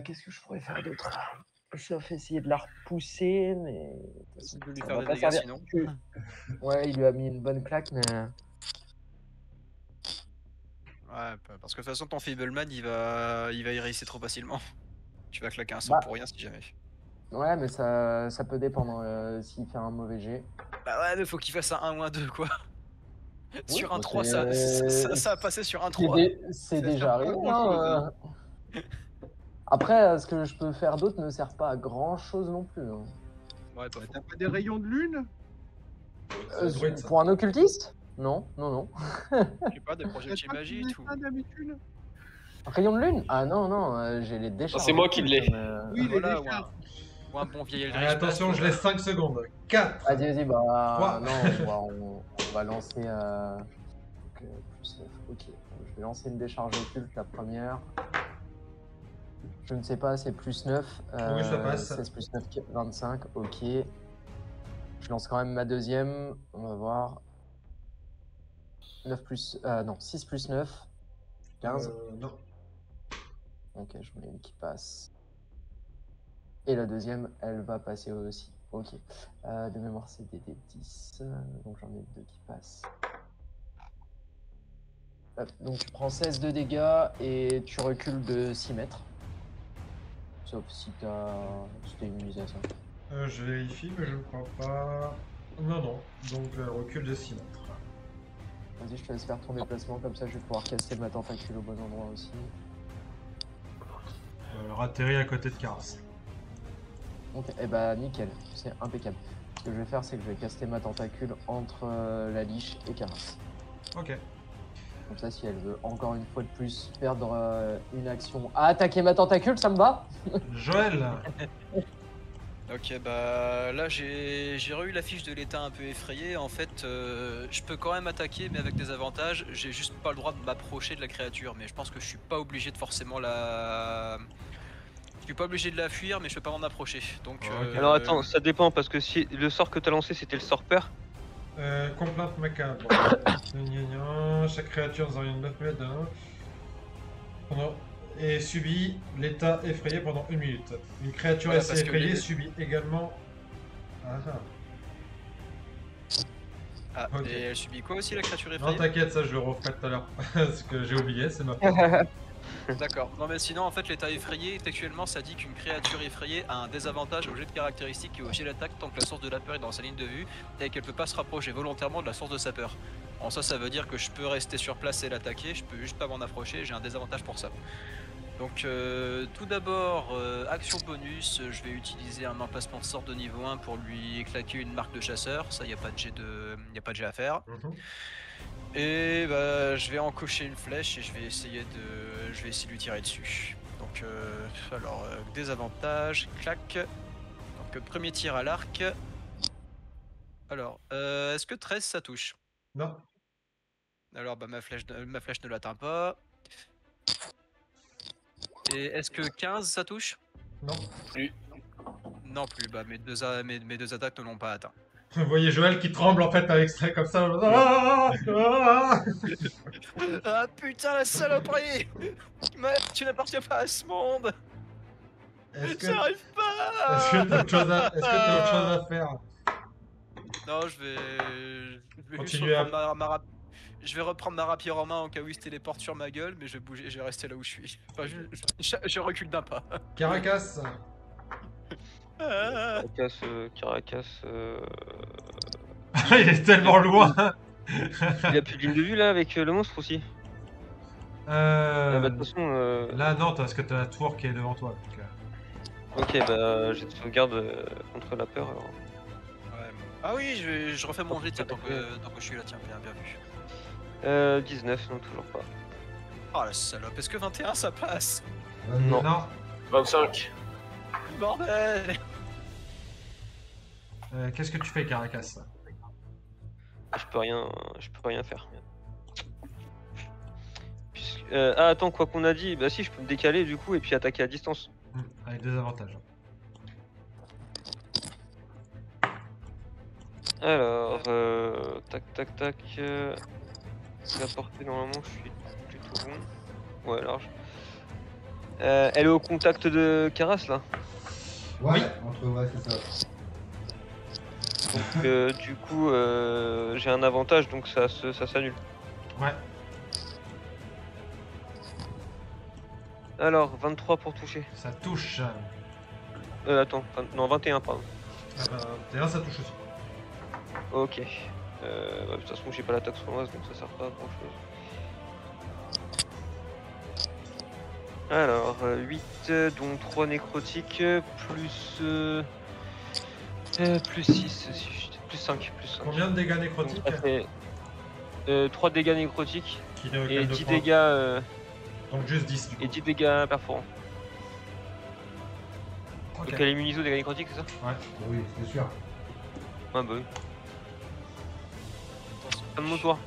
Qu'est-ce que je pourrais faire d'autre? Sauf essayer de la repousser, mais. Tu peux lui ça faire va des pas dégâts servir. sinon. Ouais, il lui a mis une bonne claque, mais. Ouais, parce que de toute façon, ton Feebleman, il va hérisser trop facilement. Tu vas claquer un sort Bah. pour rien si jamais. Ouais, mais ça peut dépendre s'il fait un mauvais jet. Bah ouais, mais faut qu'il fasse un 1 ou un 2, quoi. Sur un bah 3, c'est- ça a passé sur un C'est 3. c'est Ça déjà sert pas arrivé. à grand-chose, Hein. Après, ce que je peux faire d'autre ne sert pas à grand chose non plus. Hein. Ouais, pas faux. T'as pas des rayons de lune? C'est druide, ça. Pour un occultiste? Non, non, non. Je sais pas, des projectiles magiques et tout. d'habitude. Rayon de lune? Ah non, non, j'ai les décharges. c'est moi qui l'ai. Oui, les Voilà, décharges. ou un bon vieil Allez, Eldritch attention, Blast, je laisse 5 secondes. 4. Vas-y, vas-y, bah. Trois. Non, on va lancer. Donc, plus 9. Ok. Donc, je vais lancer une décharge occulte, la première. Je ne sais pas, c'est plus 9. Oui, ça passe. 16 plus 9, 25. Ok. Je lance quand même ma deuxième. On va voir. 9 plus. Non, 6 plus 9. 15. Non. Ok, je mets une qui passe. Et la deuxième, elle va passer aussi. Ok. De mémoire, c'est des D10. Donc j'en ai 2 qui passent. Hop, donc tu prends 16 de dégâts et tu recules de 6 mètres. Sauf si t'as immunisé à ça. Je vérifie, mais je ne crois pas. Non, non. Donc recul de 6 mètres. Vas-y, je te laisse faire ton déplacement, comme ça je vais pouvoir caster ma tentacule au bon endroit aussi. Atterri à côté de Karas. Ok, et bah nickel, c'est impeccable. Ce que je vais faire, c'est que je vais caster ma tentacule entre la liche et Karas. Ok. Comme ça, si elle veut encore une fois de plus perdre une action à attaquer ma tentacule, ça me va. Joël. Ok, bah là j'ai eu la fiche de l'état un peu effrayé. En fait, je peux quand même attaquer, mais avec des avantages. J'ai juste pas le droit de m'approcher de la créature, mais je pense que je suis pas obligé de forcément la. Je suis pas obligé de la fuir, mais je peux pas m'en approcher. Donc. Alors attends, ça dépend parce que si le sort que t'as lancé c'était le sort peur. Complainte macabre. Chaque créature dans une 9 mètres et subit l'état effrayé pendant 1 minute. Une créature Voilà, assez parce que effrayée les- subit également. Ah, Ok. et elle subit quoi aussi la créature Non, effrayée? t'inquiète, ça je le referai tout à l'heure. Parce que j'ai oublié, c'est ma faute. D'accord. Non mais sinon en fait l'état effrayé, textuellement ça dit qu'une créature effrayée a un désavantage au jet de caractéristiques et au jet d'attaque tant que la source de la peur est dans sa ligne de vue et qu'elle peut pas se rapprocher volontairement de la source de sa peur. En ça veut dire que je peux rester sur place et l'attaquer, je peux juste pas m'en approcher, j'ai un désavantage pour ça. Donc tout d'abord, action bonus, je vais utiliser un emplacement de sort de niveau 1 pour lui claquer une marque de chasseur, ça y a pas de jet à faire. Et bah, je vais encocher une flèche et je vais essayer de lui tirer dessus. Donc alors désavantage, clac. Donc premier tir à l'arc. Alors est-ce que 13 ça touche? Non. Alors bah ma flèche ne l'atteint pas. Et est-ce que 15 ça touche? Non. Plus. Non plus, bah mes deux attaques ne l'ont pas atteint. Vous voyez Joël qui tremble en fait avec ça comme ça. Ah, ah. Ah putain la saloperie! Mais tu n'appartiens pas à ce monde! Est-ce que J'arrive pas! est-ce que t'as autre chose à faire? Non, je vais Continuez juste reprendre je vais reprendre ma rapière en main en cas où il se téléporte sur ma gueule, mais je vais bouger, je vais rester là où je suis. Enfin, je recule d'un pas. Caracas. Ah. Caracas. Il est tellement loin. Il a plus de ligne de vue là avec le monstre aussi. Bah, de toute façon. Là non, parce que t'as la tour qui est devant toi. Donc, Ok, bah j'ai de sauvegarde contre la peur alors. Ouais. Ah oui, je refais mon jet tant que je suis là, tiens, bien vu. 19, non toujours pas. Oh la salope, est-ce que 21 ça passe? Non. Non. 25. Bordel! Qu'est-ce que tu fais, Caracas? Je peux rien faire. Ah attends, quoi qu'on a dit, bah si je peux me décaler du coup et puis attaquer à distance. Avec des avantages. Alors, tac. La portée normalement je suis plutôt bon. Ouais large. Elle est au contact de Karas là. Ouais, c'est ça. Donc du coup j'ai un avantage donc ça s'annule. Ouais. Alors 23 pour toucher. Ça touche. Attends, non 21 pardon. 21 ça touche aussi. Ok. De toute façon j'ai pas l'attaque sournoise donc ça sert pas à grand chose. Alors 8 donc 3 nécrotiques plus 6 plus 5 plus 5. Combien de dégâts Donc, nécrotiques? ça fait 3 dégâts nécrotiques Qui ne et calme 10 pas. dégâts, Donc juste 10 du coup. et 10 dégâts perforants. Ok. Donc elle est immunisée aux dégâts nécrotiques, c'est ça? Ouais. Oui, c'est sûr. Ouais, bah oui. À mon tour.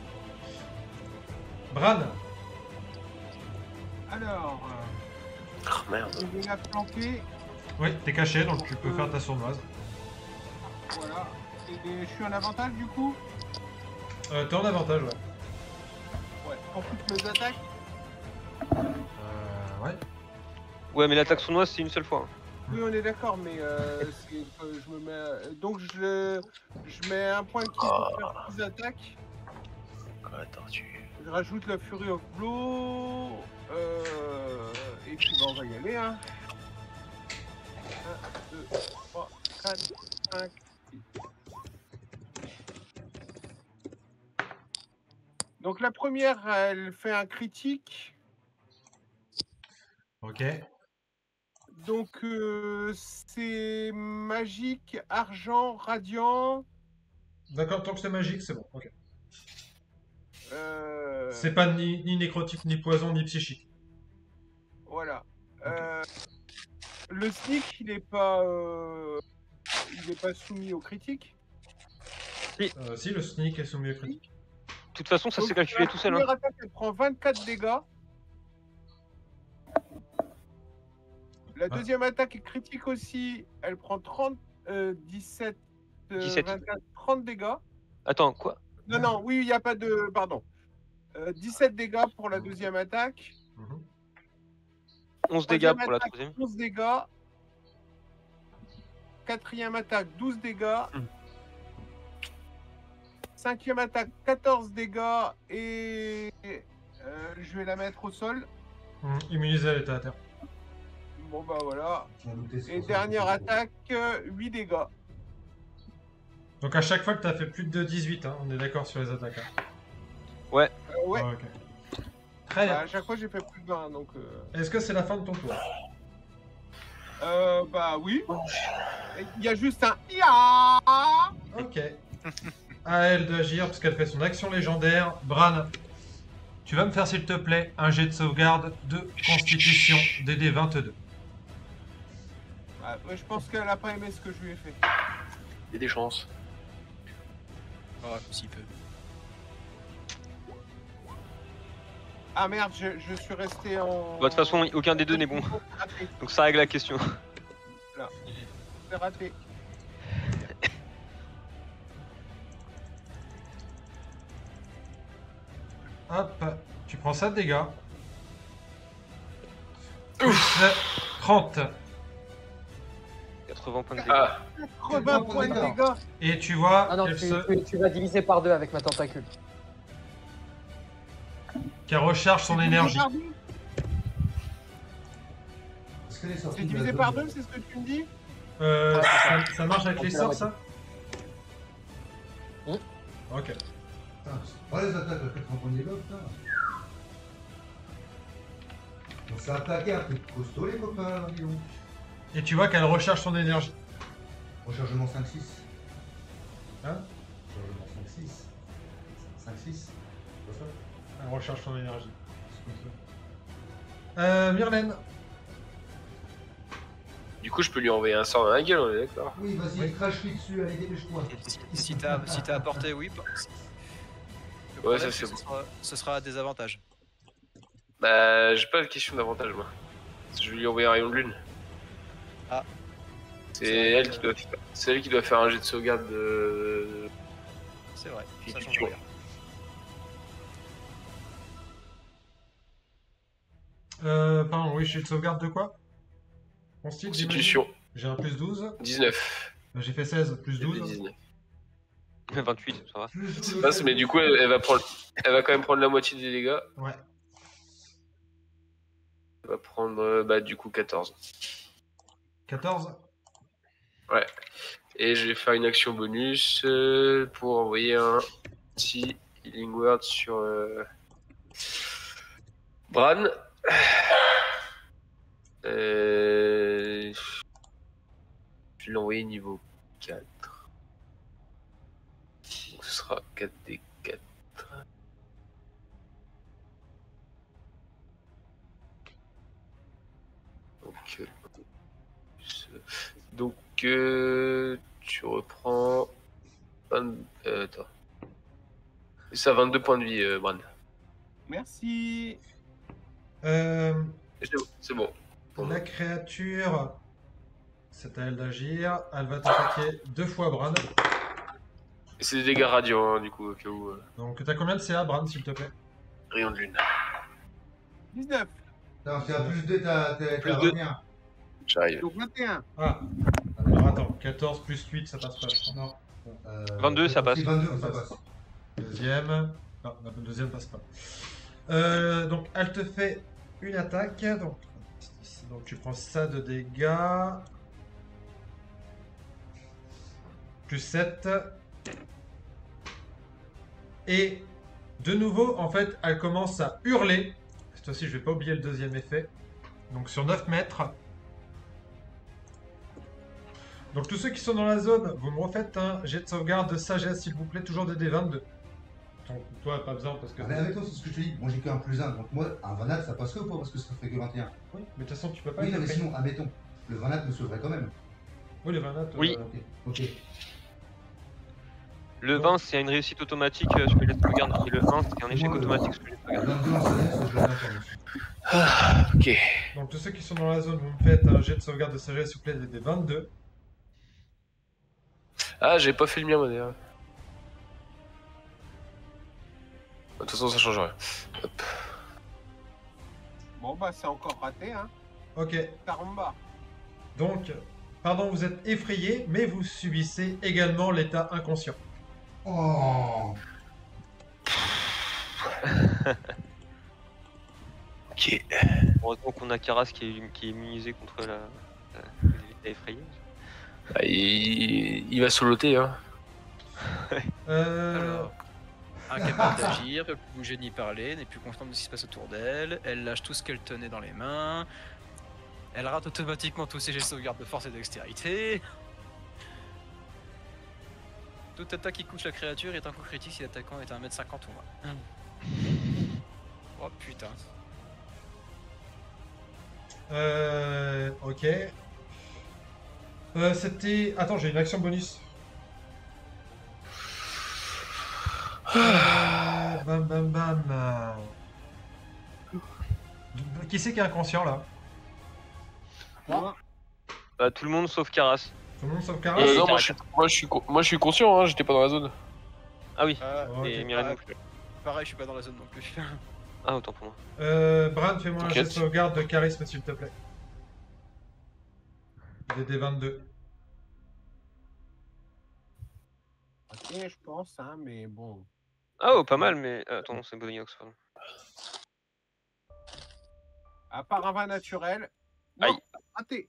Bran, Alors, Oh merde. je vais la flanquer. oui, t'es caché donc tu peux faire ta sournoise. Voilà. Et je suis en avantage du coup. T'es en avantage, ouais. Ouais. Pour toutes mes attaques. Ouais. Ouais, mais l'attaque sournoise, c'est une seule fois. Oui, on est d'accord, mais c'est que je me mets. Donc je mets un point de ki pour faire 6 attaques. Attends, Je rajoute la Fury of Blow. Et puis bah, on va y aller. Hein. 1, 2, 3, 4, 5, 6. Donc la première, elle fait un critique. Ok. Donc c'est magique, argent, radiant. D'accord, tant que c'est magique, c'est bon. Ok. Euh, C'est pas ni nécrotique, ni poison, ni psychique. Voilà. Ok. Le sneak, il est pas soumis au critique. Si, le sneak est soumis au critique. De toute façon, ça Donc, s'est calculé la tout seul. première Hein. attaque, elle prend 24 dégâts. La deuxième attaque est critique aussi. Elle prend 17, 17. 24, 30 dégâts. Attends, quoi? Non, non, oui, il n'y a pas de... Pardon. 17 dégâts pour la deuxième attaque. 11 dégâts Troisième pour la attaque, troisième. 11 dégâts. Quatrième attaque, 12 dégâts. Cinquième attaque, 14 dégâts. Et je vais la mettre au sol. Immunisé à l'état à terre. Bon, bah voilà. Je m'en doutais, c'est Et pour ça que dernière je fais trop. attaque, 8 dégâts. Donc à chaque fois que t'as fait plus de 18, hein, on est d'accord sur les attaques. Hein. Ouais. Ah, ok. Très Bah, bien. à chaque fois, j'ai fait plus de 20. Donc, Est-ce que c'est la fin de ton tour? bah oui. Il y a juste un IA. Ok. À elle d'agir parce qu'elle fait son action légendaire. Bran, tu vas me faire s'il te plaît un jet de sauvegarde de constitution DD 22. Ouais, je pense qu'elle a pas aimé ce que je lui ai fait. Il y a des chances. Oh, si peu. Ah merde, je suis resté en... Bah, de toute façon, aucun des deux n'est bon. Raté. Donc ça règle la question. C'est raté. Hop, tu prends ça de dégâts. Plus 30. 80 points de dégâts. Ah, 80 points de dégâts. Et tu vois Ah non, tu vas diviser par 2 avec ma tentacule. qu'elle recharge son C'est énergie. Est-ce qu'elle est sortie C'est de la divisé zone par 2, c'est ce que tu me dis? Ça marche avec les sorts, ça? Hmm. Ok. Putain, c'est pas les attaques à 80 points de dégâts, putain. On s'est attaqué un truc costaud, les copains, dis donc. Et tu vois qu'elle recharge son énergie. Rechargement 5-6. Hein? Rechargement 5-6. 5-6. C'est pas ça? Elle recharge son énergie. C'est comme ça. Myrlène. du coup, je peux lui envoyer un sort dans la gueule, on est d'accord. Oui, vas-y, Oui. crache-lui dessus, allez, dépêche-toi. Si t'as apporté, oui. Le Ouais, problème, ça, c'est que ce sera à désavantage. Bah, j'ai pas de question d'avantage, moi. Je vais lui envoyer un rayon de lune. Ah. C'est C'est vrai elle, que- c'est elle qui doit faire un jet de sauvegarde de... C'est vrai, ça change Constitution. rien. Pardon, oui, je suis de sauvegarde de quoi? Constitution. Constitution. J'ai un plus 12. 19. J'ai fait 16, plus Il y avait 12. 19. 28, ça va. C'est pas, mais du coup, elle va quand même prendre la moitié des dégâts. Ouais. Elle va prendre, bah, du coup, 14. 14. Ouais. Et je vais faire une action bonus pour envoyer un petit healing word sur Bran. Je vais l'envoyer niveau 4. Donc ce sera 4d4. Donc, tu reprends. Attends. Ça, 22 points de vie, Bran. Merci. C'est bon. La créature, c'est à elle d'agir. Elle va t'attaquer 2 fois, Bran. Et c'est des dégâts radiants, hein, du coup, au cas où. Donc, t'as combien de CA, Bran, s'il te plaît? Rayon de lune. 19. Non, c'est à plus 2, t'as Plus 2. revenu. J'arrive. Donc 21. Ah, alors attends, 14 plus 8, ça passe pas, je crois. Non. 22, ça passe. 22, ça passe. Deuxième. Non, la deuxième passe pas. Donc, elle te fait une attaque. Donc tu prends ça de dégâts. Plus 7. Et de nouveau, en fait, elle commence à hurler. Cette fois-ci, je vais pas oublier le deuxième effet. Donc sur 9 mètres. Donc tous ceux qui sont dans la zone, vous me refaites un jet de sauvegarde de sagesse, s'il vous plaît, toujours des D22. Donc toi, pas besoin parce que... Ah, mais avec toi, c'est ce que je te dis. Moi, j'ai qu'un plus 1. Donc, moi, un Vanat, ça passerait ou pas? Parce que ça fait que 21. Oui, mais de toute façon, tu peux pas... Oui, non, mais taper. sinon, admettons. Le Vanat me sauverait quand même. Oui, les 20 Oui. Ok. Le 20, c'est une réussite automatique sur les sauvegardes. Et le 1, c'est un échec automatique sur les sauvegardes. 22 en sagesse, je le note. Ok. Donc tous ceux qui sont dans la zone, vous me faites un jet de sauvegarde de sagesse, s'il vous plaît, des 22. Ah, j'ai pas fait le mien, moi, d'ailleurs. De toute façon, ça change rien. Hop. Bon, bah, c'est encore raté, hein. Ok, Caramba. donc, pardon, vous êtes effrayé, mais vous subissez également l'état inconscient. Oh. Ok. Heureusement qu'on a Karas qui est immunisé contre l'état effrayé. Ah, il va soloter, hein. Alors, incapable d'agir, peut plus bouger ni parler, n'est plus consciente de ce qui se passe autour d'elle. Elle lâche tout ce qu'elle tenait dans les mains. Elle rate automatiquement tous ses jets de sauvegarde de force et de dextérité. Toute attaque qui couche la créature est un coup critique si l'attaquant est à 1m50 ou moins. Oh putain. Ok. C'était... Attends, j'ai une action bonus. Bam bam bam. Qui c'est qui est inconscient là? Moi, Bah, tout le monde sauf Karas. Tout le monde sauf Karas? Et Non, Karas. moi je suis conscient, hein, j'étais pas dans la zone. Ah oui, Ok. et Mireille non plus. Pareil, je suis pas dans la zone non plus. Ah, autant pour moi. Bran, fais-moi un jet de T'inquiète. sauvegarde de charisme s'il te plaît. Des 22. ok, je pense, hein, mais bon. Ah, oh, pas mal, mais. Attends, c'est Boniox, pardon. À part un vin naturel. Non, Aïe. raté.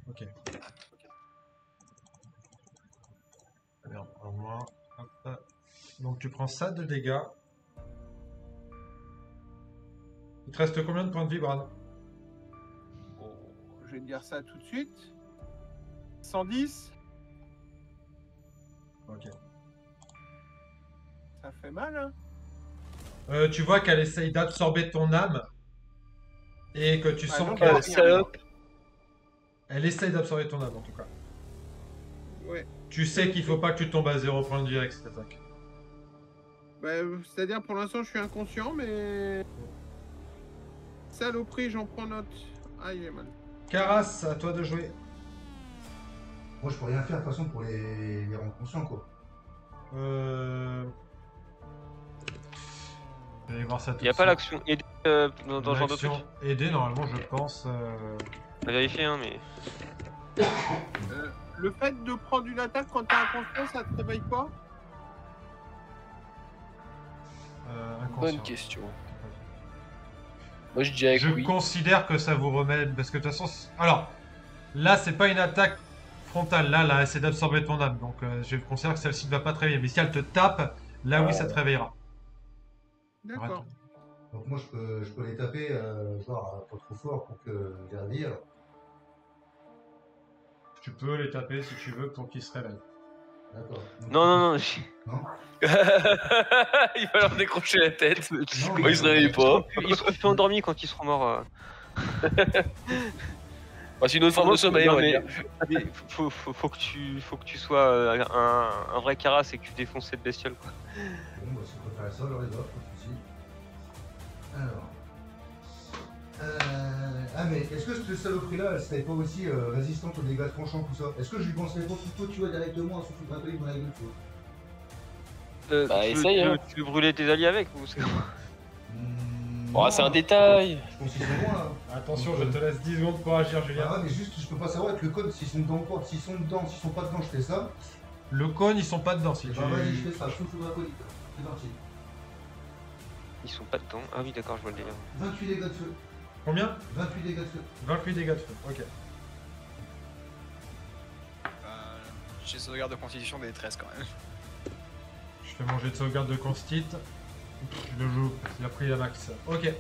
Ok. Merde, alors moi, hop. Donc tu prends ça de dégâts. Il te reste combien de points de vie, Bran? Bon, je vais te dire ça tout de suite. 110, Ok. ça fait mal, hein. Tu vois qu'elle essaye d'absorber ton âme. Et que tu Ah, sens donc, qu'elle... salope. Elle essaye d'absorber ton âme en tout cas. Ouais. Tu sais qu'il faut pas que tu tombes à 0 point de vie avec cette attaque. Bah, c'est-à-dire, pour l'instant, je suis inconscient, mais. Saloperie, j'en prends note. Ah, il est mal. Karas, à toi de jouer. Moi, je peux rien faire de toute façon pour les rendre conscients, quoi. Je vais voir ça tout Il n'y a de pas suite. l'action aider dans ce genre de truc. L'action aider, normalement, je pense. À vérifier, hein, mais. Le fait de prendre une attaque quand t'es inconscient, ça te réveille pas? Inconscient. Bonne question. Moi je dirais Je que oui. considère que ça vous remet. Parce que de toute façon. Alors, là, c'est pas une attaque frontale. Là, elle essaie d'absorber ton âme. Donc, je considère que celle-ci ne va pas te réveiller. Mais si elle te tape, là, oui, ça te réveillera. D'accord. Arrête. Donc, moi, je peux les taper, genre, pas trop fort pour que je les réveille. Alors. Tu peux les taper si tu veux pour qu'ils se réveillent. D'accord. Donc, Non, non, non. Non. Il va leur décrocher la tête. Non, Moi, il se réveille pas. Ils seront plus endormis quand ils seront morts. Bah, c'est une autre forme de sommeil, on va dire. Mais faut que tu sois un vrai carasse et que tu défonces cette bestiole, quoi. Bon, bah, si vous préférez ça, j'aurais pas de soucis. Alors. Ah, mais est-ce que cette saloperie-là, elle serait pas aussi résistante aux dégâts tranchants, tout ça? Est-ce que je lui conseillerais pas plutôt, tu vois, directement à se foutre un peu dans la gueule, tu vois? Bah, Tu veux- essaye, tu veux- hein. Tu veux brûler tes alliés avec ou c'est- Oh, c'est un détail. Je pense qu'ils sont loin, là. Attention, je te laisse 10 secondes pour agir, Julien. Ah ouais, mais juste, je peux pas savoir avec le code s'ils sont dedans ou pas. S'ils sont dedans, s'ils sont pas dedans, je fais ça. Le cône, ils sont pas dedans. Si Et tu... bah, vas-y, je fais ça, je fous la colite. C'est parti. Ils sont pas dedans. Ah oui, d'accord, je vois le délire. 28 dégâts de feu. Combien 28 dégâts de feu. 28 dégâts de feu, ok. J'ai sauvegarde de constitution des 13 quand même. Je fais mon jet de sauvegarde de constit. Je le joue, il a pris la max. Ok.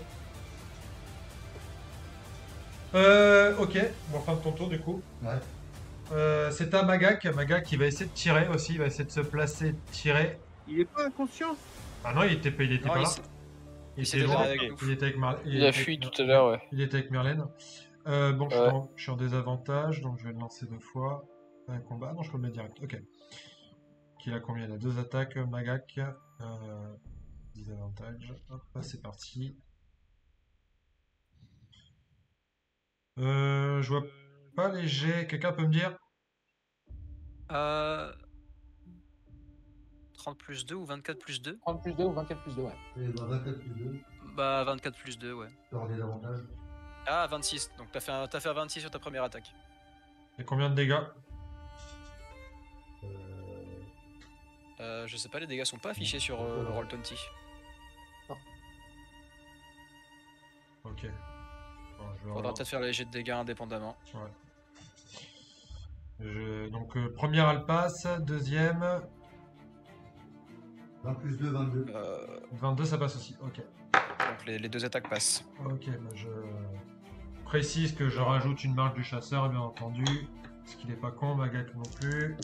Ok, bon, fin de ton tour du coup. Ouais. C'est à Magak qui va essayer de tirer aussi, il va essayer de se placer, tirer. Il est pas inconscient. Ah non, il était pas Non, là. il Il s'est était déjà loin. avec nous. Il était avec Marlène. Il a fui tout à l'heure, ouais. Il était avec Merlène. Bon, Ouais. je suis en désavantage, donc je vais le lancer 2 fois. Un combat. Ah non, je peux le mettre direct. Ok. Qu'il a combien? Il a 2 attaques, Magak. Désavantage. Hop, c'est parti. Je vois pas les jets. Quelqu'un peut me dire? 30 plus 2 ou 24 plus 2? 30 plus 2 ou 24 plus 2, ouais. Et bah, 24 plus 2, Bah 24 plus 2, ouais. tu auras des avantages. Ah, 26. Donc t'as fait 26 sur ta première attaque. Et combien de dégâts? Je sais pas, les dégâts sont pas affichés sur Roll20. Ok. Bon, je vais Faudra revoir. peut-être faire les jets de dégâts indépendamment. Ouais. Donc, première, elle passe. Deuxième, 20 plus 2, 22. 22, ça passe aussi. Ok. Donc les 2 attaques passent. Ok, bah je précise que je rajoute une marque du chasseur, bien entendu. Parce qu'il est pas con, Magak non plus.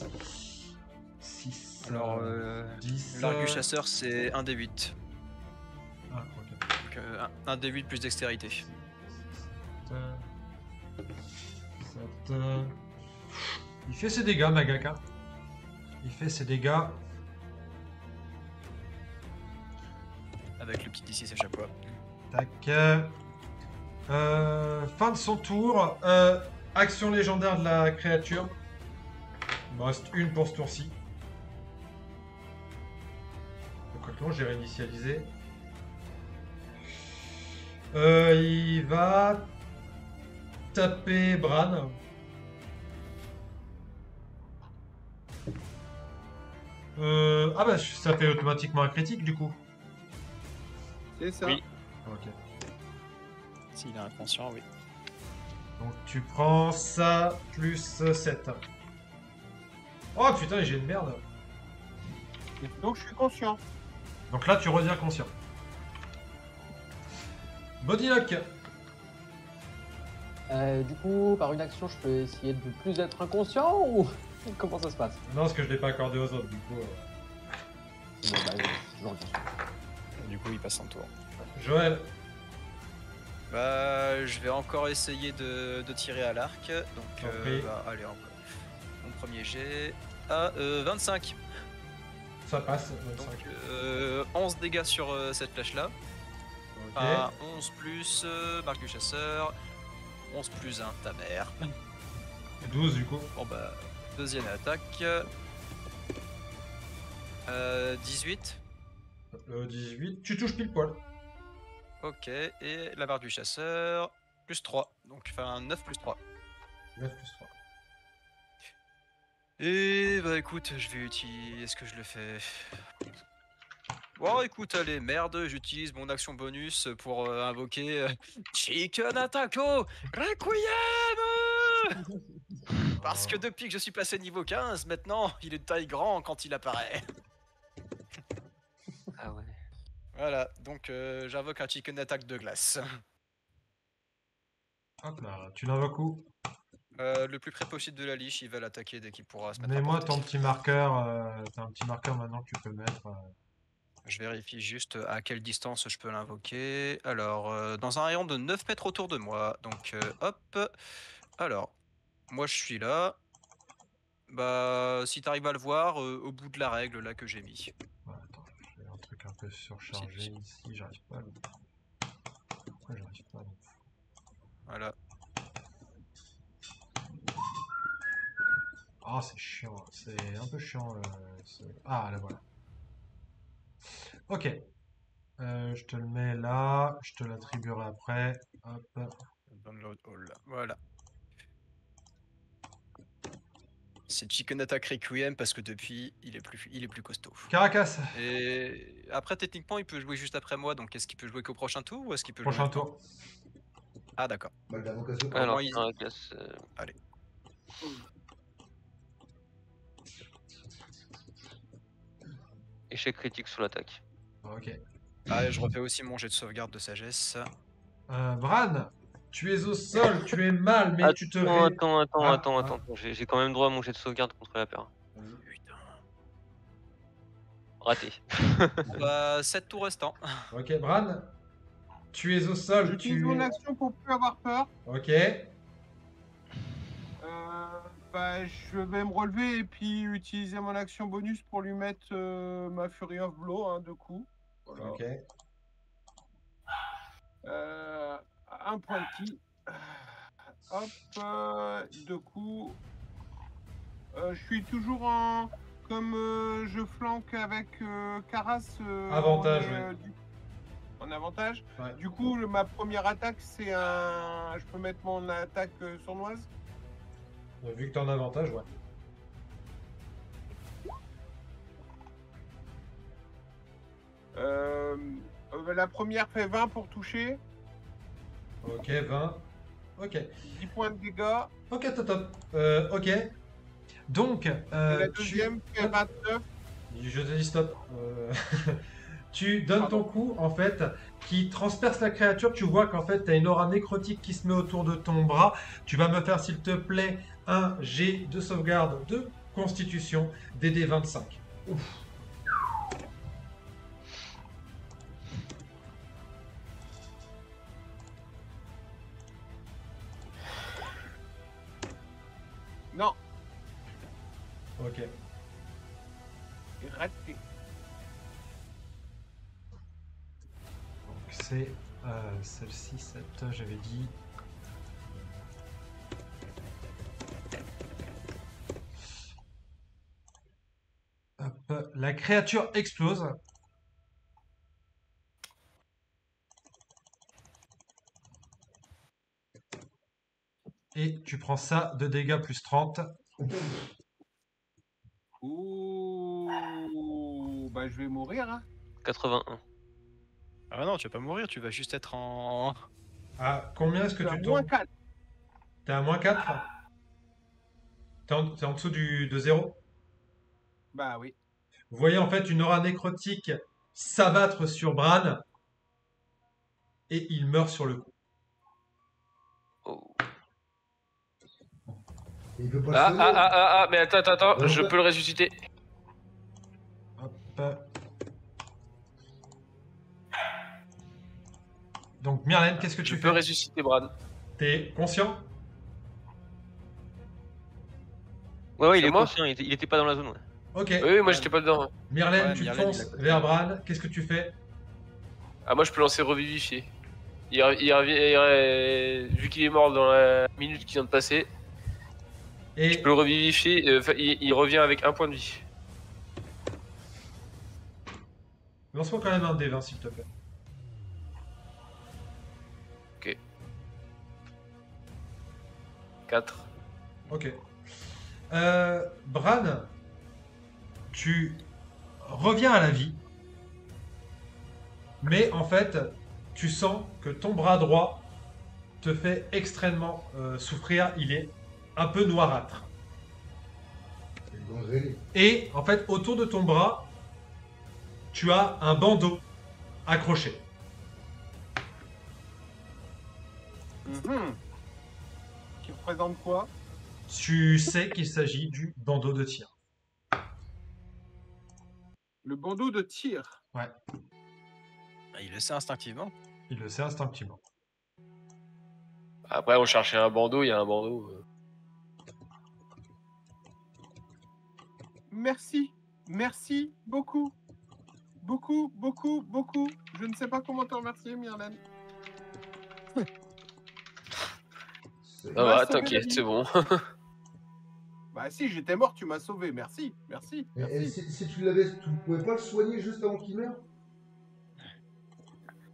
6. Alors, 10. l'arc du chasseur, c'est 1 des 8. Ah, ok. Donc 1 des 8 plus dextérité. 7. Il fait ses dégâts, Magak. Hein. Il fait ses dégâts. Avec le petit D6 à chaque fois. Tac. Fin de son tour. Action légendaire de la créature. Il me reste une pour ce tour-ci. Donc non, j'ai réinitialisé. Il va taper Bran. Ah bah ça fait automatiquement un critique du coup. C'est ça. Oui. Ok. S'il est inconscient, oui. Donc tu prends ça plus 7. Oh putain, j'ai une merde. Donc je suis conscient. Donc là tu reviens conscient. Bodylock. Du coup, par une action, je peux essayer de plus être inconscient ou comment ça se passe? Non, parce que je l'ai pas accordé aux autres du coup. Bon, bah, je l'en dis. Du coup, il passe son tour. Joël. Bah, je vais encore essayer de tirer à l'arc. Donc, T'en prie. bah, allez, encore. Mon premier jet. Ah, 25. Ça passe. Donc, 25. 11 dégâts sur cette flèche-là. Ok. Ah, 11 plus marque du chasseur. 11 plus 1, ta mère. 12 du coup. Bon, bah, deuxième attaque. 18. 18. Tu touches pile poil. Ok, et la barre du chasseur. Plus 3. Donc, enfin, 9 plus 3. 9 plus 3. Et bah écoute, je vais utiliser. Est-ce que je le fais? Bon, écoute, allez, merde, j'utilise mon action bonus pour invoquer Chicken Attaco Requiem. Parce que depuis que je suis passé niveau 15, maintenant, il est de taille grand quand il apparaît. Ah ouais. Voilà, donc j'invoque un Chicken Attack de glace. Hop là, tu l'invoques où? Le plus près possible de la liche, il va l'attaquer dès qu'il pourra se mettre à Mets-moi portée. ton petit marqueur. T'as un petit marqueur maintenant que tu peux mettre. Je vérifie juste à quelle distance je peux l'invoquer. Alors, dans un rayon de 9 mètres autour de moi. Donc, hop. Alors, moi je suis là. Bah, si t'arrives à le voir, au bout de la règle là que j'ai mis. Ouais, attends, j'ai un truc un peu surchargé ici, j'arrive pas à le... Pourquoi j'arrive pas à le... Voilà. Ah, c'est chiant, c'est un peu chiant. Ah, là voilà. Ok. Je te le mets là, je te l'attribuerai après. Hop. Download all. Voilà. C'est Chicken Attack Requiem parce que depuis, il est plus costaud. Caracas. Et après, techniquement, il peut jouer juste après moi. Donc, est-ce qu'il peut jouer qu'au prochain tour ou est-ce qu'il peut Prochain jouer tour. Ah, d'accord. Balle d'invocation. Alors, Alors, il- Caracas, Allez. échec critique sur l'attaque. Ok. Allez, je refais aussi mon jet de sauvegarde de sagesse. Bran, tu es au sol, tu es mal, mais tu te... Attends, Ah, attends. J'ai quand même droit à mon jet de sauvegarde contre la peur. Putain. Raté. Bah, 7 tours restants. Ok, Bran, tu es au sol, J'utilise tu... mon action pour plus avoir peur. Ok. Bah, je vais me relever et puis utiliser mon action bonus pour lui mettre ma Fury of Blow, hein, de coup. Voilà. Ok. Un point de ki. Hop, de coup. Je suis toujours en. Comme je flanque avec Karas. Avantage, on est, ouais. en avantage. Ouais. Du coup, ma première attaque, c'est un. Je peux mettre mon attaque sournoise. Vu que t'es en avantage, ouais. La première fait 20 pour toucher. Ok, 20. Ok. 10 points de dégâts. Ok, top. Ok. Donc, Et la tu... deuxième fait 29. Je te dis stop. Tu donnes ton coup, en fait, qui transperce la créature. Tu vois qu'en fait, tu as une aura nécrotique qui se met autour de ton bras. Tu vas me faire, s'il te plaît, un jet de sauvegarde de constitution DD 25. Ouf. Non, Ok. raté. Donc, c'est celle-ci, cette, j'avais dit. Hop, la créature explose. Et tu prends ça de dégâts plus 30. Ouh, bah je vais mourir. Hein. 81. Ah non, tu vas pas mourir, tu vas juste être en. Ah, combien est-ce que Je suis tu à moins tombes? 4. T'es à moins 4? T'es en dessous de 0? Bah oui. Vous voyez en fait une aura nécrotique s'abattre sur Bran. Et il meurt sur le coup. Oh. Et il peut pas le sauver. Mais attends, Ouais, je ouais. peux le ressusciter. Hop. Donc Myrlène, qu'est-ce que Je tu peux fais? ressusciter Brad. T'es conscient? Ouais, il C'est est moi conscient, il était pas dans la zone. Ouais. Ok. Oui, moi j'étais pas dedans. Myrlène, Ouais, tu Myrlène, fonces il est à côté. vers Bran. Qu'est-ce que tu fais? Ah, moi je peux lancer revivifier. Il revient, vu qu'il est mort dans la minute qui vient de passer, Et je peux le revivifier. Il revient avec 1 point de vie. lance-moi quand même un D20 s'il te plaît. Ok. 4. Ok. Bran, tu reviens à la vie. Mais en fait, tu sens que ton bras droit te fait extrêmement souffrir. Il est un peu noirâtre. C'est gangréné. Et en fait, autour de ton bras, tu as un bandeau accroché. Qui représente quoi? Tu sais qu'il s'agit du bandeau de tir. Le bandeau de tir. Ouais, Il le sait instinctivement. il le sait instinctivement. Après, on cherchait un bandeau, il y a un bandeau. Merci. Merci beaucoup. Beaucoup, beaucoup, beaucoup. Je ne sais pas comment te remercier, Myrlène. C'est- Ça m'as va, sauvé la t'inquiète, vie. c'est bon. Bah si, j'étais mort, tu m'as sauvé. Merci. Merci. Et Merci. si tu l'avais, tu pouvais pas le soigner juste avant qu'il meure?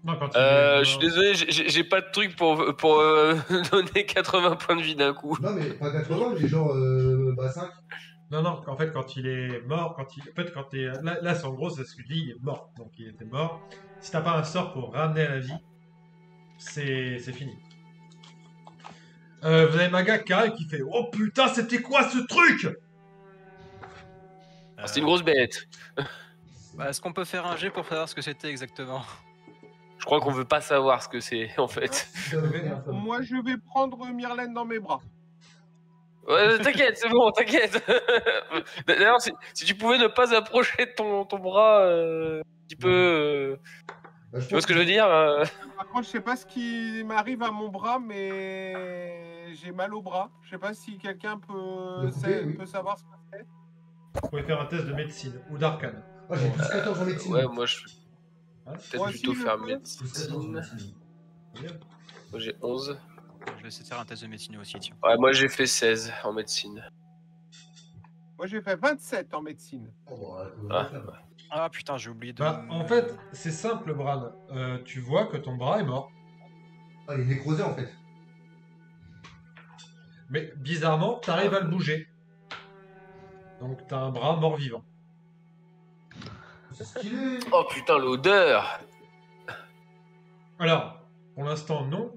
Non, quand il est Je suis mort- désolé, j'ai pas de truc pour donner 80 points de vie d'un coup. Non, mais pas 80, mais genre 5. Non, non, en fait, quand il est mort, en fait, quand t'es... Là, c'est en gros, c'est ce que je dis, il est mort. Donc, il était mort. Si t'as pas un sort pour ramener à la vie, c'est fini. Vous avez Maga qui arrive qui fait « Oh putain, c'était quoi ce truc ?» Ah, c'est une grosse bête. Est-ce qu'on peut faire un jet pour savoir ce que c'était exactement? Je crois qu'on veut pas savoir ce que c'est, en fait. Moi, je vais prendre Myrlène dans mes bras. Ouais, t'inquiète, c'est bon, t'inquiète. D'ailleurs, si tu pouvais ne pas approcher de ton bras un petit peu... Tu vois ce que je veux dire Par contre, je sais pas ce qui m'arrive à mon bras, mais j'ai mal au bras. Je sais pas si quelqu'un Le couper, oui. peut savoir ce que c'est. Vous pouvez faire un test de médecine ou d'arcane. Ah, j'ai plus 14 en médecine. Ouais, moi, je vais Hein, peut-être Moi plutôt aussi, je faire peux. Plus 14 en médecine. médecine. Moi, j'ai 11. Je vais essayer de faire un test de médecine aussi, tiens. Ouais, moi, j'ai fait 16 en médecine. Moi, j'ai fait 27 en médecine. Oh, bah, Ah. Ah putain, j'ai oublié de... Bah, en fait, c'est simple, Bran. Tu vois que ton bras est mort. Ah, il est nécrosé en fait. Mais bizarrement, t'arrives à le bouger. Donc, t'as un bras mort-vivant. C'est stylé. Oh putain, l'odeur. Alors, pour l'instant, non.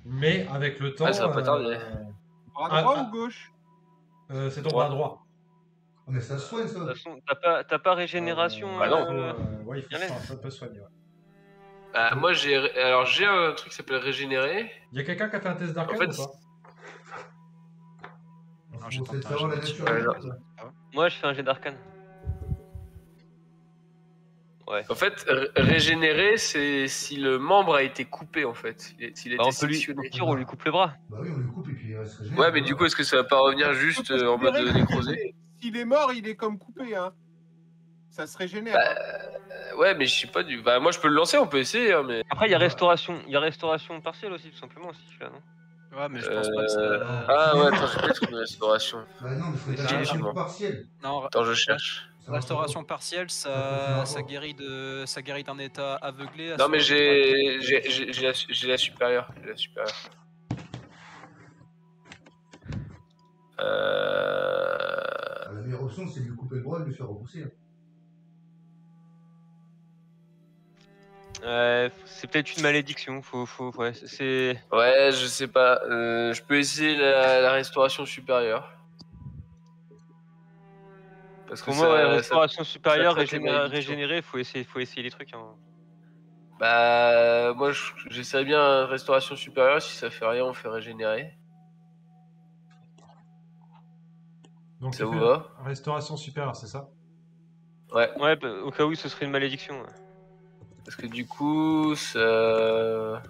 Mais avec le temps... Ah, ça va pas tarder. Bras Ah, droit ah. ou gauche? C'est ton bras droit. Ah, mais ça se soigne De toute ça. façon, t'as pas régénération. Bah non. Ouais, il faut Myrlène. ça peut soigner. Ouais. Bah, moi, j'ai un truc qui s'appelle régénérer. Il y a quelqu'un qui a fait un test d'arcane En fait, ou pas? j'ai Faut tenté essayer de un savoir la jet nature. de- de ça. Moi, je fais un jet d'arcane. Ouais. En fait, régénérer, c'est si le membre a été coupé, en fait. S'il a Bah, été on peut lui, sectionné. au pire, on lui coupe les bras. Bah oui, on lui coupe et puis il reste régénéré. Ouais, mais du coup, est-ce que ça va pas revenir juste en mode nécrosé? S'il est mort, il est comme coupé, hein. Ça se régénère. Ouais, mais je sais pas du. Bah, moi, je peux le lancer, on peut essayer, hein, mais. Après, il y a restauration partielle aussi, tout simplement, aussi, celui-là, non? Ouais, mais je pense pas que ça... Ah ouais, attends, je vais mettre une restauration. Bah non, mais faut être Effectivement. un coup partiel. Non, Attends, je cherche. Ça marche restauration pas. partielle, Ça fonctionnera ça pas. guérit d'un état aveuglé. à Non, mais son- j'ai la supérieure. J'ai la supérieure. Ah, la meilleure option, c'est de lui couper le bras et de lui faire repousser. Hein. C'est peut-être une malédiction, ouais, c'est... Ouais, je sais pas. Je peux essayer la restauration supérieure. Parce que Pour moi, ouais, ça- restauration supérieure, traite les malédictions. régénérer, faut essayer les trucs. Hein. Bah, moi, j'essaierais bien restauration supérieure. Si ça fait rien, on fait régénérer. Donc, Ça tu vous fais va? restauration supérieure, c'est ça? Ouais, Ouais, bah, au cas où ce serait une malédiction. Ouais. parce que du coup, ça.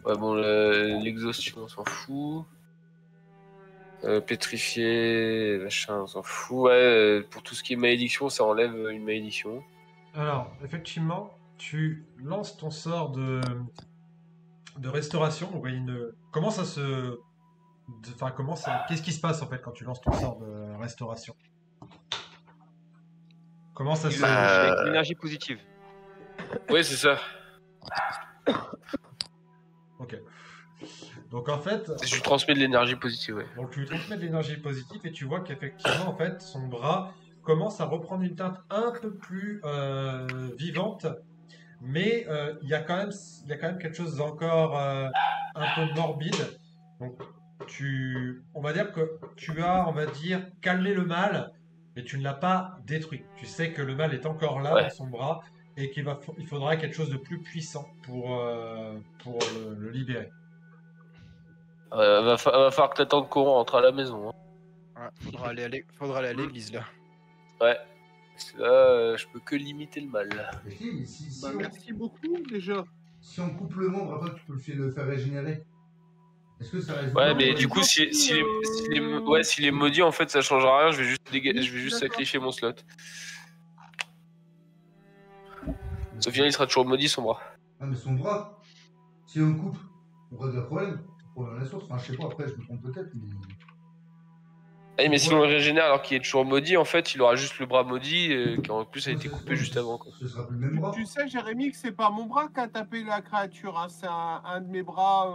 Ouais, bon, l'exhaustion, on s'en fout. Pétrifié, machin, on s'en fout. Ouais, pour tout ce qui est malédiction, ça enlève une malédiction. Alors, effectivement, tu lances ton sort de restauration. Donc, comment ça se... Enfin, qu'est-ce qui se passe, en fait, quand tu lances ton sort de restauration? Comment ça se... Avec une énergie positive. Ouais, c'est ça. Ok. Donc, en fait... Je lui transmets de l'énergie positive, ouais. Donc tu lui transmets de l'énergie positive et tu vois qu'effectivement en fait son bras commence à reprendre une teinte un peu plus vivante, mais il y a quand même quelque chose d'encore un peu morbide. Donc on va dire que tu as, on va dire, calmé le mal, mais tu ne l'as pas détruit. Tu sais que le mal est encore là Ouais. dans son bras et il faudra quelque chose de plus puissant pour le libérer. Va falloir que t'attendes qu'on rentre à la maison. Hein. Ouais, faudra aller à l'église là. Ouais. Parce que là, je peux que limiter le mal. Mais si Bah, on- merci beaucoup déjà. si on coupe le membre, après tu peux le faire régénérer. Est-ce que ça résout Ouais, pas mais le du problème coup, s'il est maudit, en fait, ça change rien. Je vais juste sacrifier mon slot. Sophia, il sera toujours maudit son bras. Ah, mais son bras, si on coupe, on règle le problème. Problème à la source. Enfin, je sais pas, après, je me trompe peut-être, mais. Ah, mais si on le régénère alors qu'il est toujours maudit, en fait, il aura juste le bras maudit qui en plus a été coupé juste avant. Quoi. Ce sera plus le même bras. Tu sais, Jérémy, que c'est pas mon bras qui a tapé la créature. Hein. C'est un de mes bras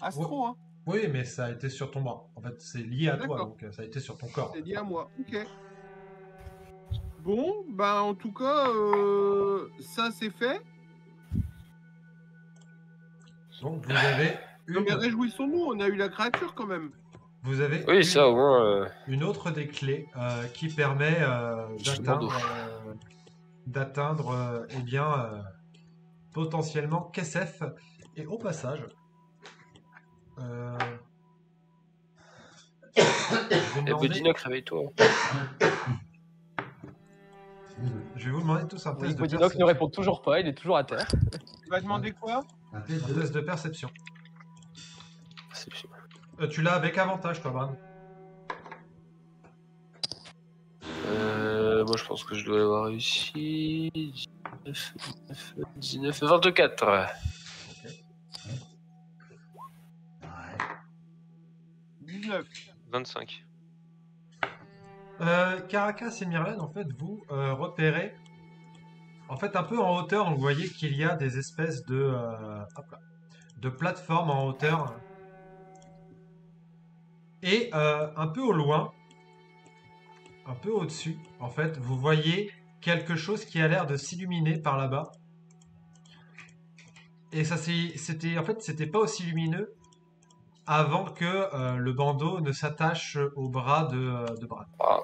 astro. Hein. Oui, mais ça a été sur ton bras. En fait, c'est lié à toi, D'accord. donc ça a été sur ton corps. C'est lié à moi. Ok. Bon, bah en tout cas, ça c'est fait. Donc vous avez Non, mais réjouissons-nous, on a eu la créature quand même. Vous avez Oui, ça au moins. une autre des clés qui permet d'atteindre eh bien, potentiellement Kesef. Et au passage, je vais demander- Bodinoc, réveille-toi. je vais vous demander tous un Oui, test de Bodinoc ne perception. répond toujours pas, il est toujours à terre. Tu vas demander quoi? Un Un test test de perception. Perception. Tu l'as avec avantage, toi, Bran. Moi, je pense que je dois l'avoir réussi. 19, 24. Ouais. 19. 25. Caracas et Myrlène, en fait, vous repérez, en fait, un peu en hauteur, vous voyez qu'il y a des espèces de plateformes en hauteur. Et un peu au loin, un peu au-dessus, en fait, vous voyez quelque chose qui a l'air de s'illuminer par là-bas. Et ça, c'était pas aussi lumineux avant que le bandeau ne s'attache au bras de Brad. Ah.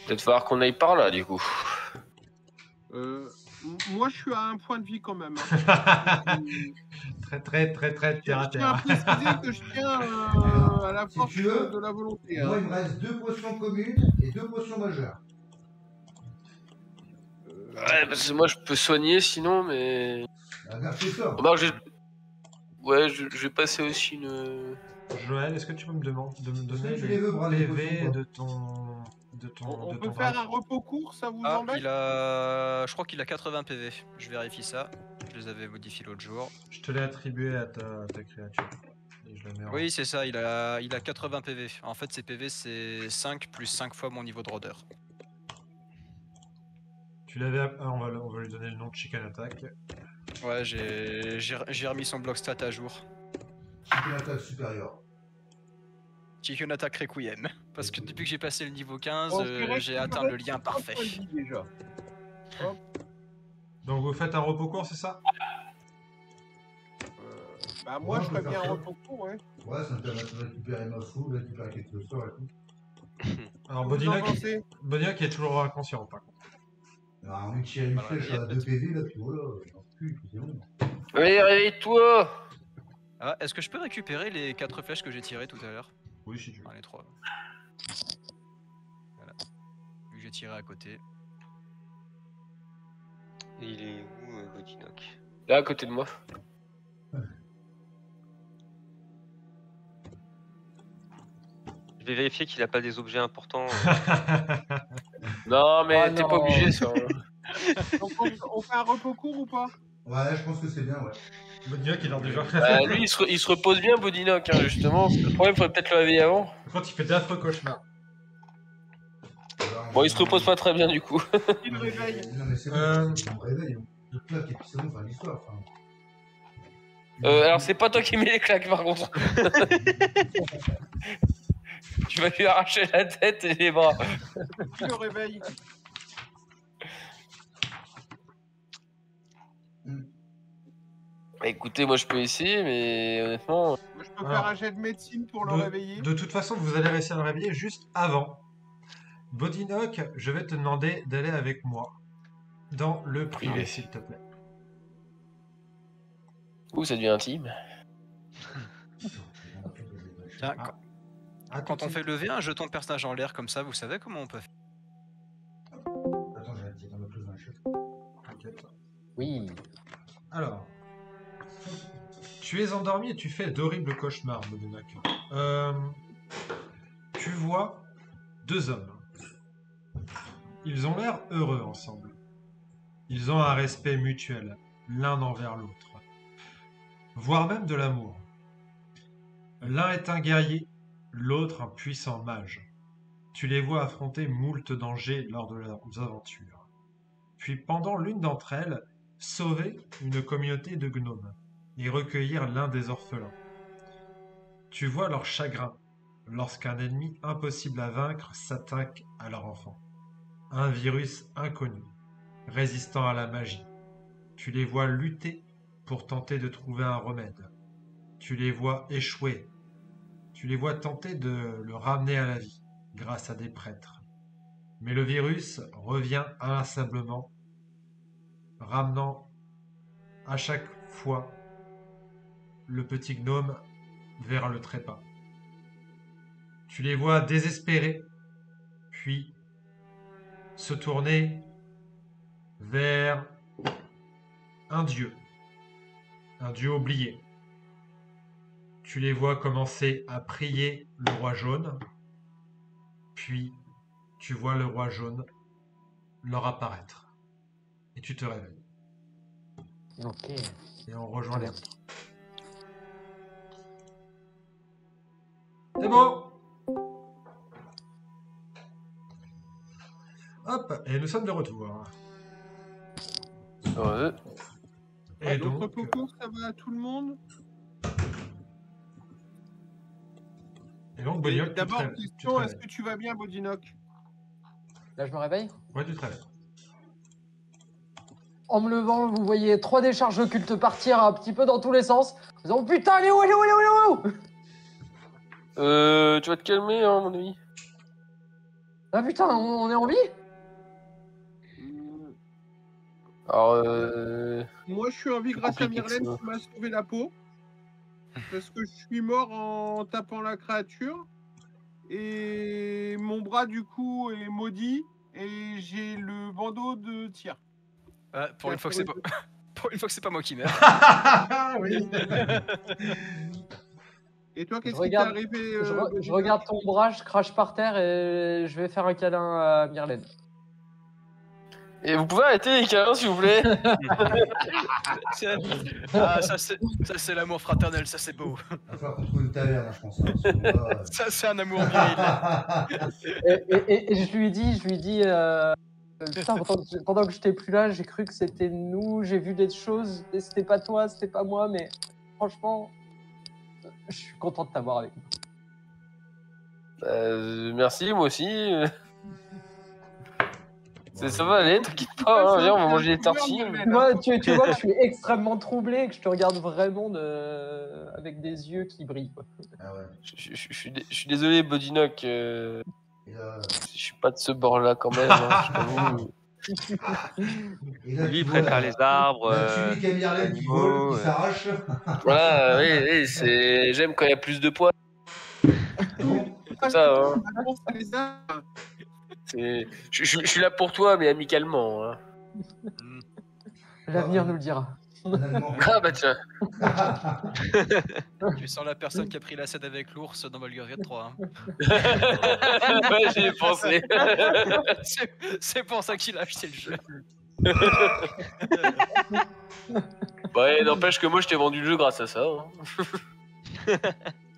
Peut-être falloir qu'on aille par là, du coup. Moi, je suis à un point de vie quand même. Hein. Très terre à Je tiens à terre. préciser que je tiens à la Si force tu veux, de la volonté. Moi, Hein. il me reste 2 potions communes et 2 potions majeures. Ouais, parce que moi, je peux soigner sinon, mais. Regarde, fais ça. Remarque, ouais, je vais passer aussi une. Joël, est-ce que tu peux me donner tu les les veux, Brad, les PV potions, de ton On de peut ton faire drac? un repos court, ça vous Ah, embête? je crois qu'il a 80 PV. Je vérifie ça. Je les avais modifiés l'autre jour. Je te l'ai attribué à ta créature. Et je la mets en- Oui, c'est ça, il a 80 PV. En fait, ses PV, c'est 5 plus 5 fois mon niveau de rôdeur. Tu l'avais. On va lui donner le nom de Chicken Attack. Ouais, j'ai remis son bloc stat à jour. C'est une attaque supérieure. Chicken Attack Requiem. Parce que depuis que j'ai passé le niveau 15, On dirait j'ai que atteint tu le lien restes parfait. un point de vie déjà. Donc vous faites un repos court, c'est ça? Bah moi, Ouais, je on peut ferais bien faire un ça. repos court, ouais. Ouais, ça me permet de récupérer ma foule, récupérer quelques sorts et tout. Alors Vous en Bodinoc pensez? est toujours inconscient, par contre. Alors, envie de tirer une Voilà, flèche il y a à 2 PV, là, puis voilà, j'en peux plus, puis c'est bon. Allez, réveille-toi! Ah, est-ce que je peux récupérer les 4 flèches que j'ai tirées tout à l'heure? Oui, si tu veux. Enfin, les 3. Voilà. Vu que j'ai tiré à côté. Et il est où, Bodinoc? Là, à côté de moi. Je vais vérifier qu'il a pas des objets importants. Non, mais Ah, t'es non. pas obligé, ça. Donc on fait un repos court ou pas? Ouais, je pense que c'est bien, ouais. Bodinoc, il dort déjà. Bah, lui, il se repose bien, Bodinoc, hein, justement. Le problème, il faudrait peut-être le réveiller avant. Par contre, il fait d'affreux cauchemars. Bon, il se repose pas très bien, du coup. Il réveille. Non, mais c'est bon, Euh. on me réveille. Hein. Je claque et puis c'est bon, enfin, l'histoire. Enfin... Alors, c'est pas toi qui mets les claques, par contre. Tu vas lui arracher la tête et les bras. Qui le réveille? Écoutez, moi, je peux essayer, mais honnêtement... Moi, je peux faire un jet de médecine pour le réveiller. De toute façon, vous allez réussir à le réveiller juste avant. Bodinoc, je vais te demander d'aller avec moi dans le privé, Privé. s'il te plaît. Ouh, ça devient intime. Tiens, Ah, quand on fait lever un jeton de personnage en l'air comme ça, vous savez comment on peut faire? Attends, j'ai la petite un peu plus dans la chute. T'inquiète. Oui. Alors, tu es endormi et tu fais d'horribles cauchemars, Modenak. Tu vois 2 hommes. Ils ont l'air heureux ensemble. Ils ont un respect mutuel, l'un envers l'autre, voire même de l'amour. L'un est un guerrier, l'autre un puissant mage. Tu les vois affronter moult dangers lors de leurs aventures. Puis pendant l'une d'entre elles, sauver une communauté de gnomes et recueillir l'un des orphelins. Tu vois leur chagrin lorsqu'un ennemi impossible à vaincre s'attaque à leur enfant. Un virus inconnu, résistant à la magie. Tu les vois lutter pour tenter de trouver un remède. Tu les vois échouer. Tu les vois tenter de le ramener à la vie grâce à des prêtres. Mais le virus revient inlassablement, ramenant à chaque fois le petit gnome vers le trépas. Tu les vois désespérés, puis se tourner vers un dieu oublié. Tu les vois commencer à prier le roi jaune, puis tu vois le roi jaune leur apparaître. Et tu te réveilles. Ok. Et on rejoint les autres. C'est bon. Hop, et nous sommes de retour. Ouais. Et Notre donc, Poco, ça va à tout le monde? Bodinoc, tu te D'abord, réveilles. question, est-ce que tu vas bien, Bodinoc? Là, je me réveille. Ouais, tu te réveilles. En me levant, vous voyez 3 décharges occultes partir un petit peu dans tous les sens. En disant putain, elle est où, elle est où, elle est où, elle est où? Tu vas te calmer, hein, mon ami. Ah putain, on est en vie? Alors, Moi, je suis en vie grâce à compliqué que Myrlène ça. qui m'a sauvé la peau. Parce que je suis mort en tapant la créature. Et mon bras, du coup, est maudit. Et j'ai le bandeau de tir. Pour une fois que c'est pas... Pour une fois que c'est pas moi qui meurs. Oui. Et toi, qu'est-ce Je qui t'est regarde- arrivé Je Bodinoc regarde ton bras, je crache par terre et je vais faire un câlin à Myrlène. Et vous pouvez arrêter les câlins, s'il vous plaît. Ah, ça c'est l'amour fraternel, ça c'est beau. Il va falloir qu'on trouve une taverne, hein, je pense. Hein, parce que là, Ça c'est un amour viril. Et je lui dis, putain, pendant que j'étais plus là, j'ai cru que c'était nous, j'ai vu des choses, et c'était pas toi, c'était pas moi, mais franchement, je suis content de t'avoir avec nous. Merci, moi aussi. Ça va aller, t'inquiète pas, hein, viens, on va manger des tortilles. Tu vois que je suis extrêmement troublé et que je te regarde vraiment avec des yeux qui brillent, quoi. Ah ouais. Je suis désolé, Bodinoc. Et là, Je suis pas de ce bord-là quand même. Hein, je t'avoue. et là, Lui, il tu vois, préfère les arbres. là, tu vis Camille qui animaux, vole, qui s'arrache. Voilà, oui, c'est. J'aime quand il y a plus de poids. Ah, Ça, hein. la course à les arbres. Je suis là pour toi, mais amicalement. Hein. L'avenir nous le dira. Un Allemand. Ah bah tiens. Tu sens la personne qui a pris la scène avec l'ours dans Baldur's Gate 3. Hein. Ouais, j'y ai pensé. C'est pour ça qu'il a acheté le jeu. Ouais, n'empêche que moi je t'ai vendu le jeu grâce à ça. Hein.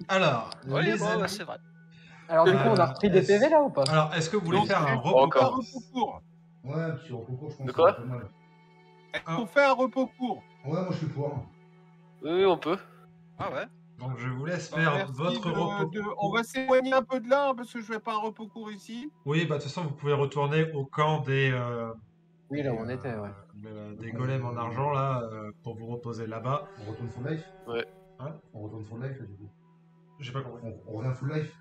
Alors, Ouais, les bon, amis, ouais, c'est vrai. Alors du coup, on a repris des PV là ou pas? alors, est-ce que vous voulez Donc, faire un est-ce repos qu'on fait un encore. repos court? Ouais, un petit repos court, je pense. De quoi que c'est pas mal. Est-ce qu'on fait un repos court? Ouais, moi je suis pour. Oui, on peut. Ah ouais. Donc, je vous laisse faire Merci votre repos. On va s'éloigner un peu de là hein, parce que je fais pas un repos court ici. Oui, bah de toute façon, vous pouvez retourner au camp des, Oui, là où on était, ouais. des golems en argent, là, pour vous reposer là-bas. On retourne full life. Ouais. Hein? On retourne full life, là, du coup. J'ai pas compris. On revient full life.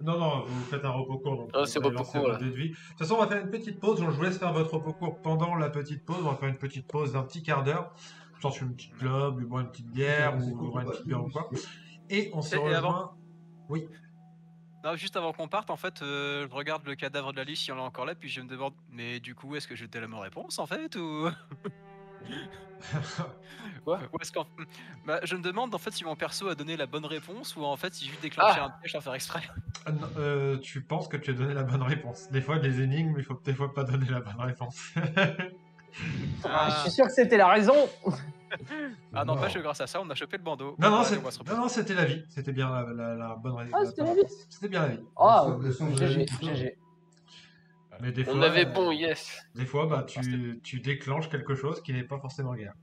Non, vous faites un repos court. Donc Ah, c'est vous allez repos lancer court, votre dé de vie. De toute façon, on va faire une petite pause. Donc, je vous laisse faire votre repos court pendant la petite pause. On va faire une petite pause d'un petit quart d'heure. sortent une petite clope, boire une petite bière C'est ou cool, boire une pas petite bière ou quoi. plus. Et on se Et rejoint. avant- Oui. Non, juste avant qu'on parte, en fait, je regarde le cadavre de la Luce si on est encore là, puis je me demande, mais du coup, est-ce que j'ai la bonne réponse en fait ou Quoi ou est-ce qu'en bah, je me demande en fait si mon perso a donné la bonne réponse ou en fait si juste déclenché un piège sans faire exprès. Non, tu penses que tu as donné la bonne réponse. Des fois, les énigmes, il faut des fois pas donner la bonne réponse. Ah, je suis sûr que c'était la raison. Ah n'empêche que grâce à ça, on a chopé le bandeau. Non, Allez, on va se reposer. non, c'était la vie. C'était bien la bonne réponse. Ah, c'était la vie. C'était bien la vie. Ah, Le son de la GG, vie, tout ça. GG. Mais des On fois, avait bon, yes. des fois bah, tu déclenches quelque chose qui n'est pas forcément guerre.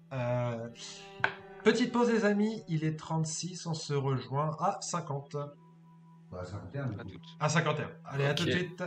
Petite pause, les amis. Il est 36. On se rejoint à 50. Bah, 51, du À coup. toutes. À 51. Allez, à Ok. tout de suite.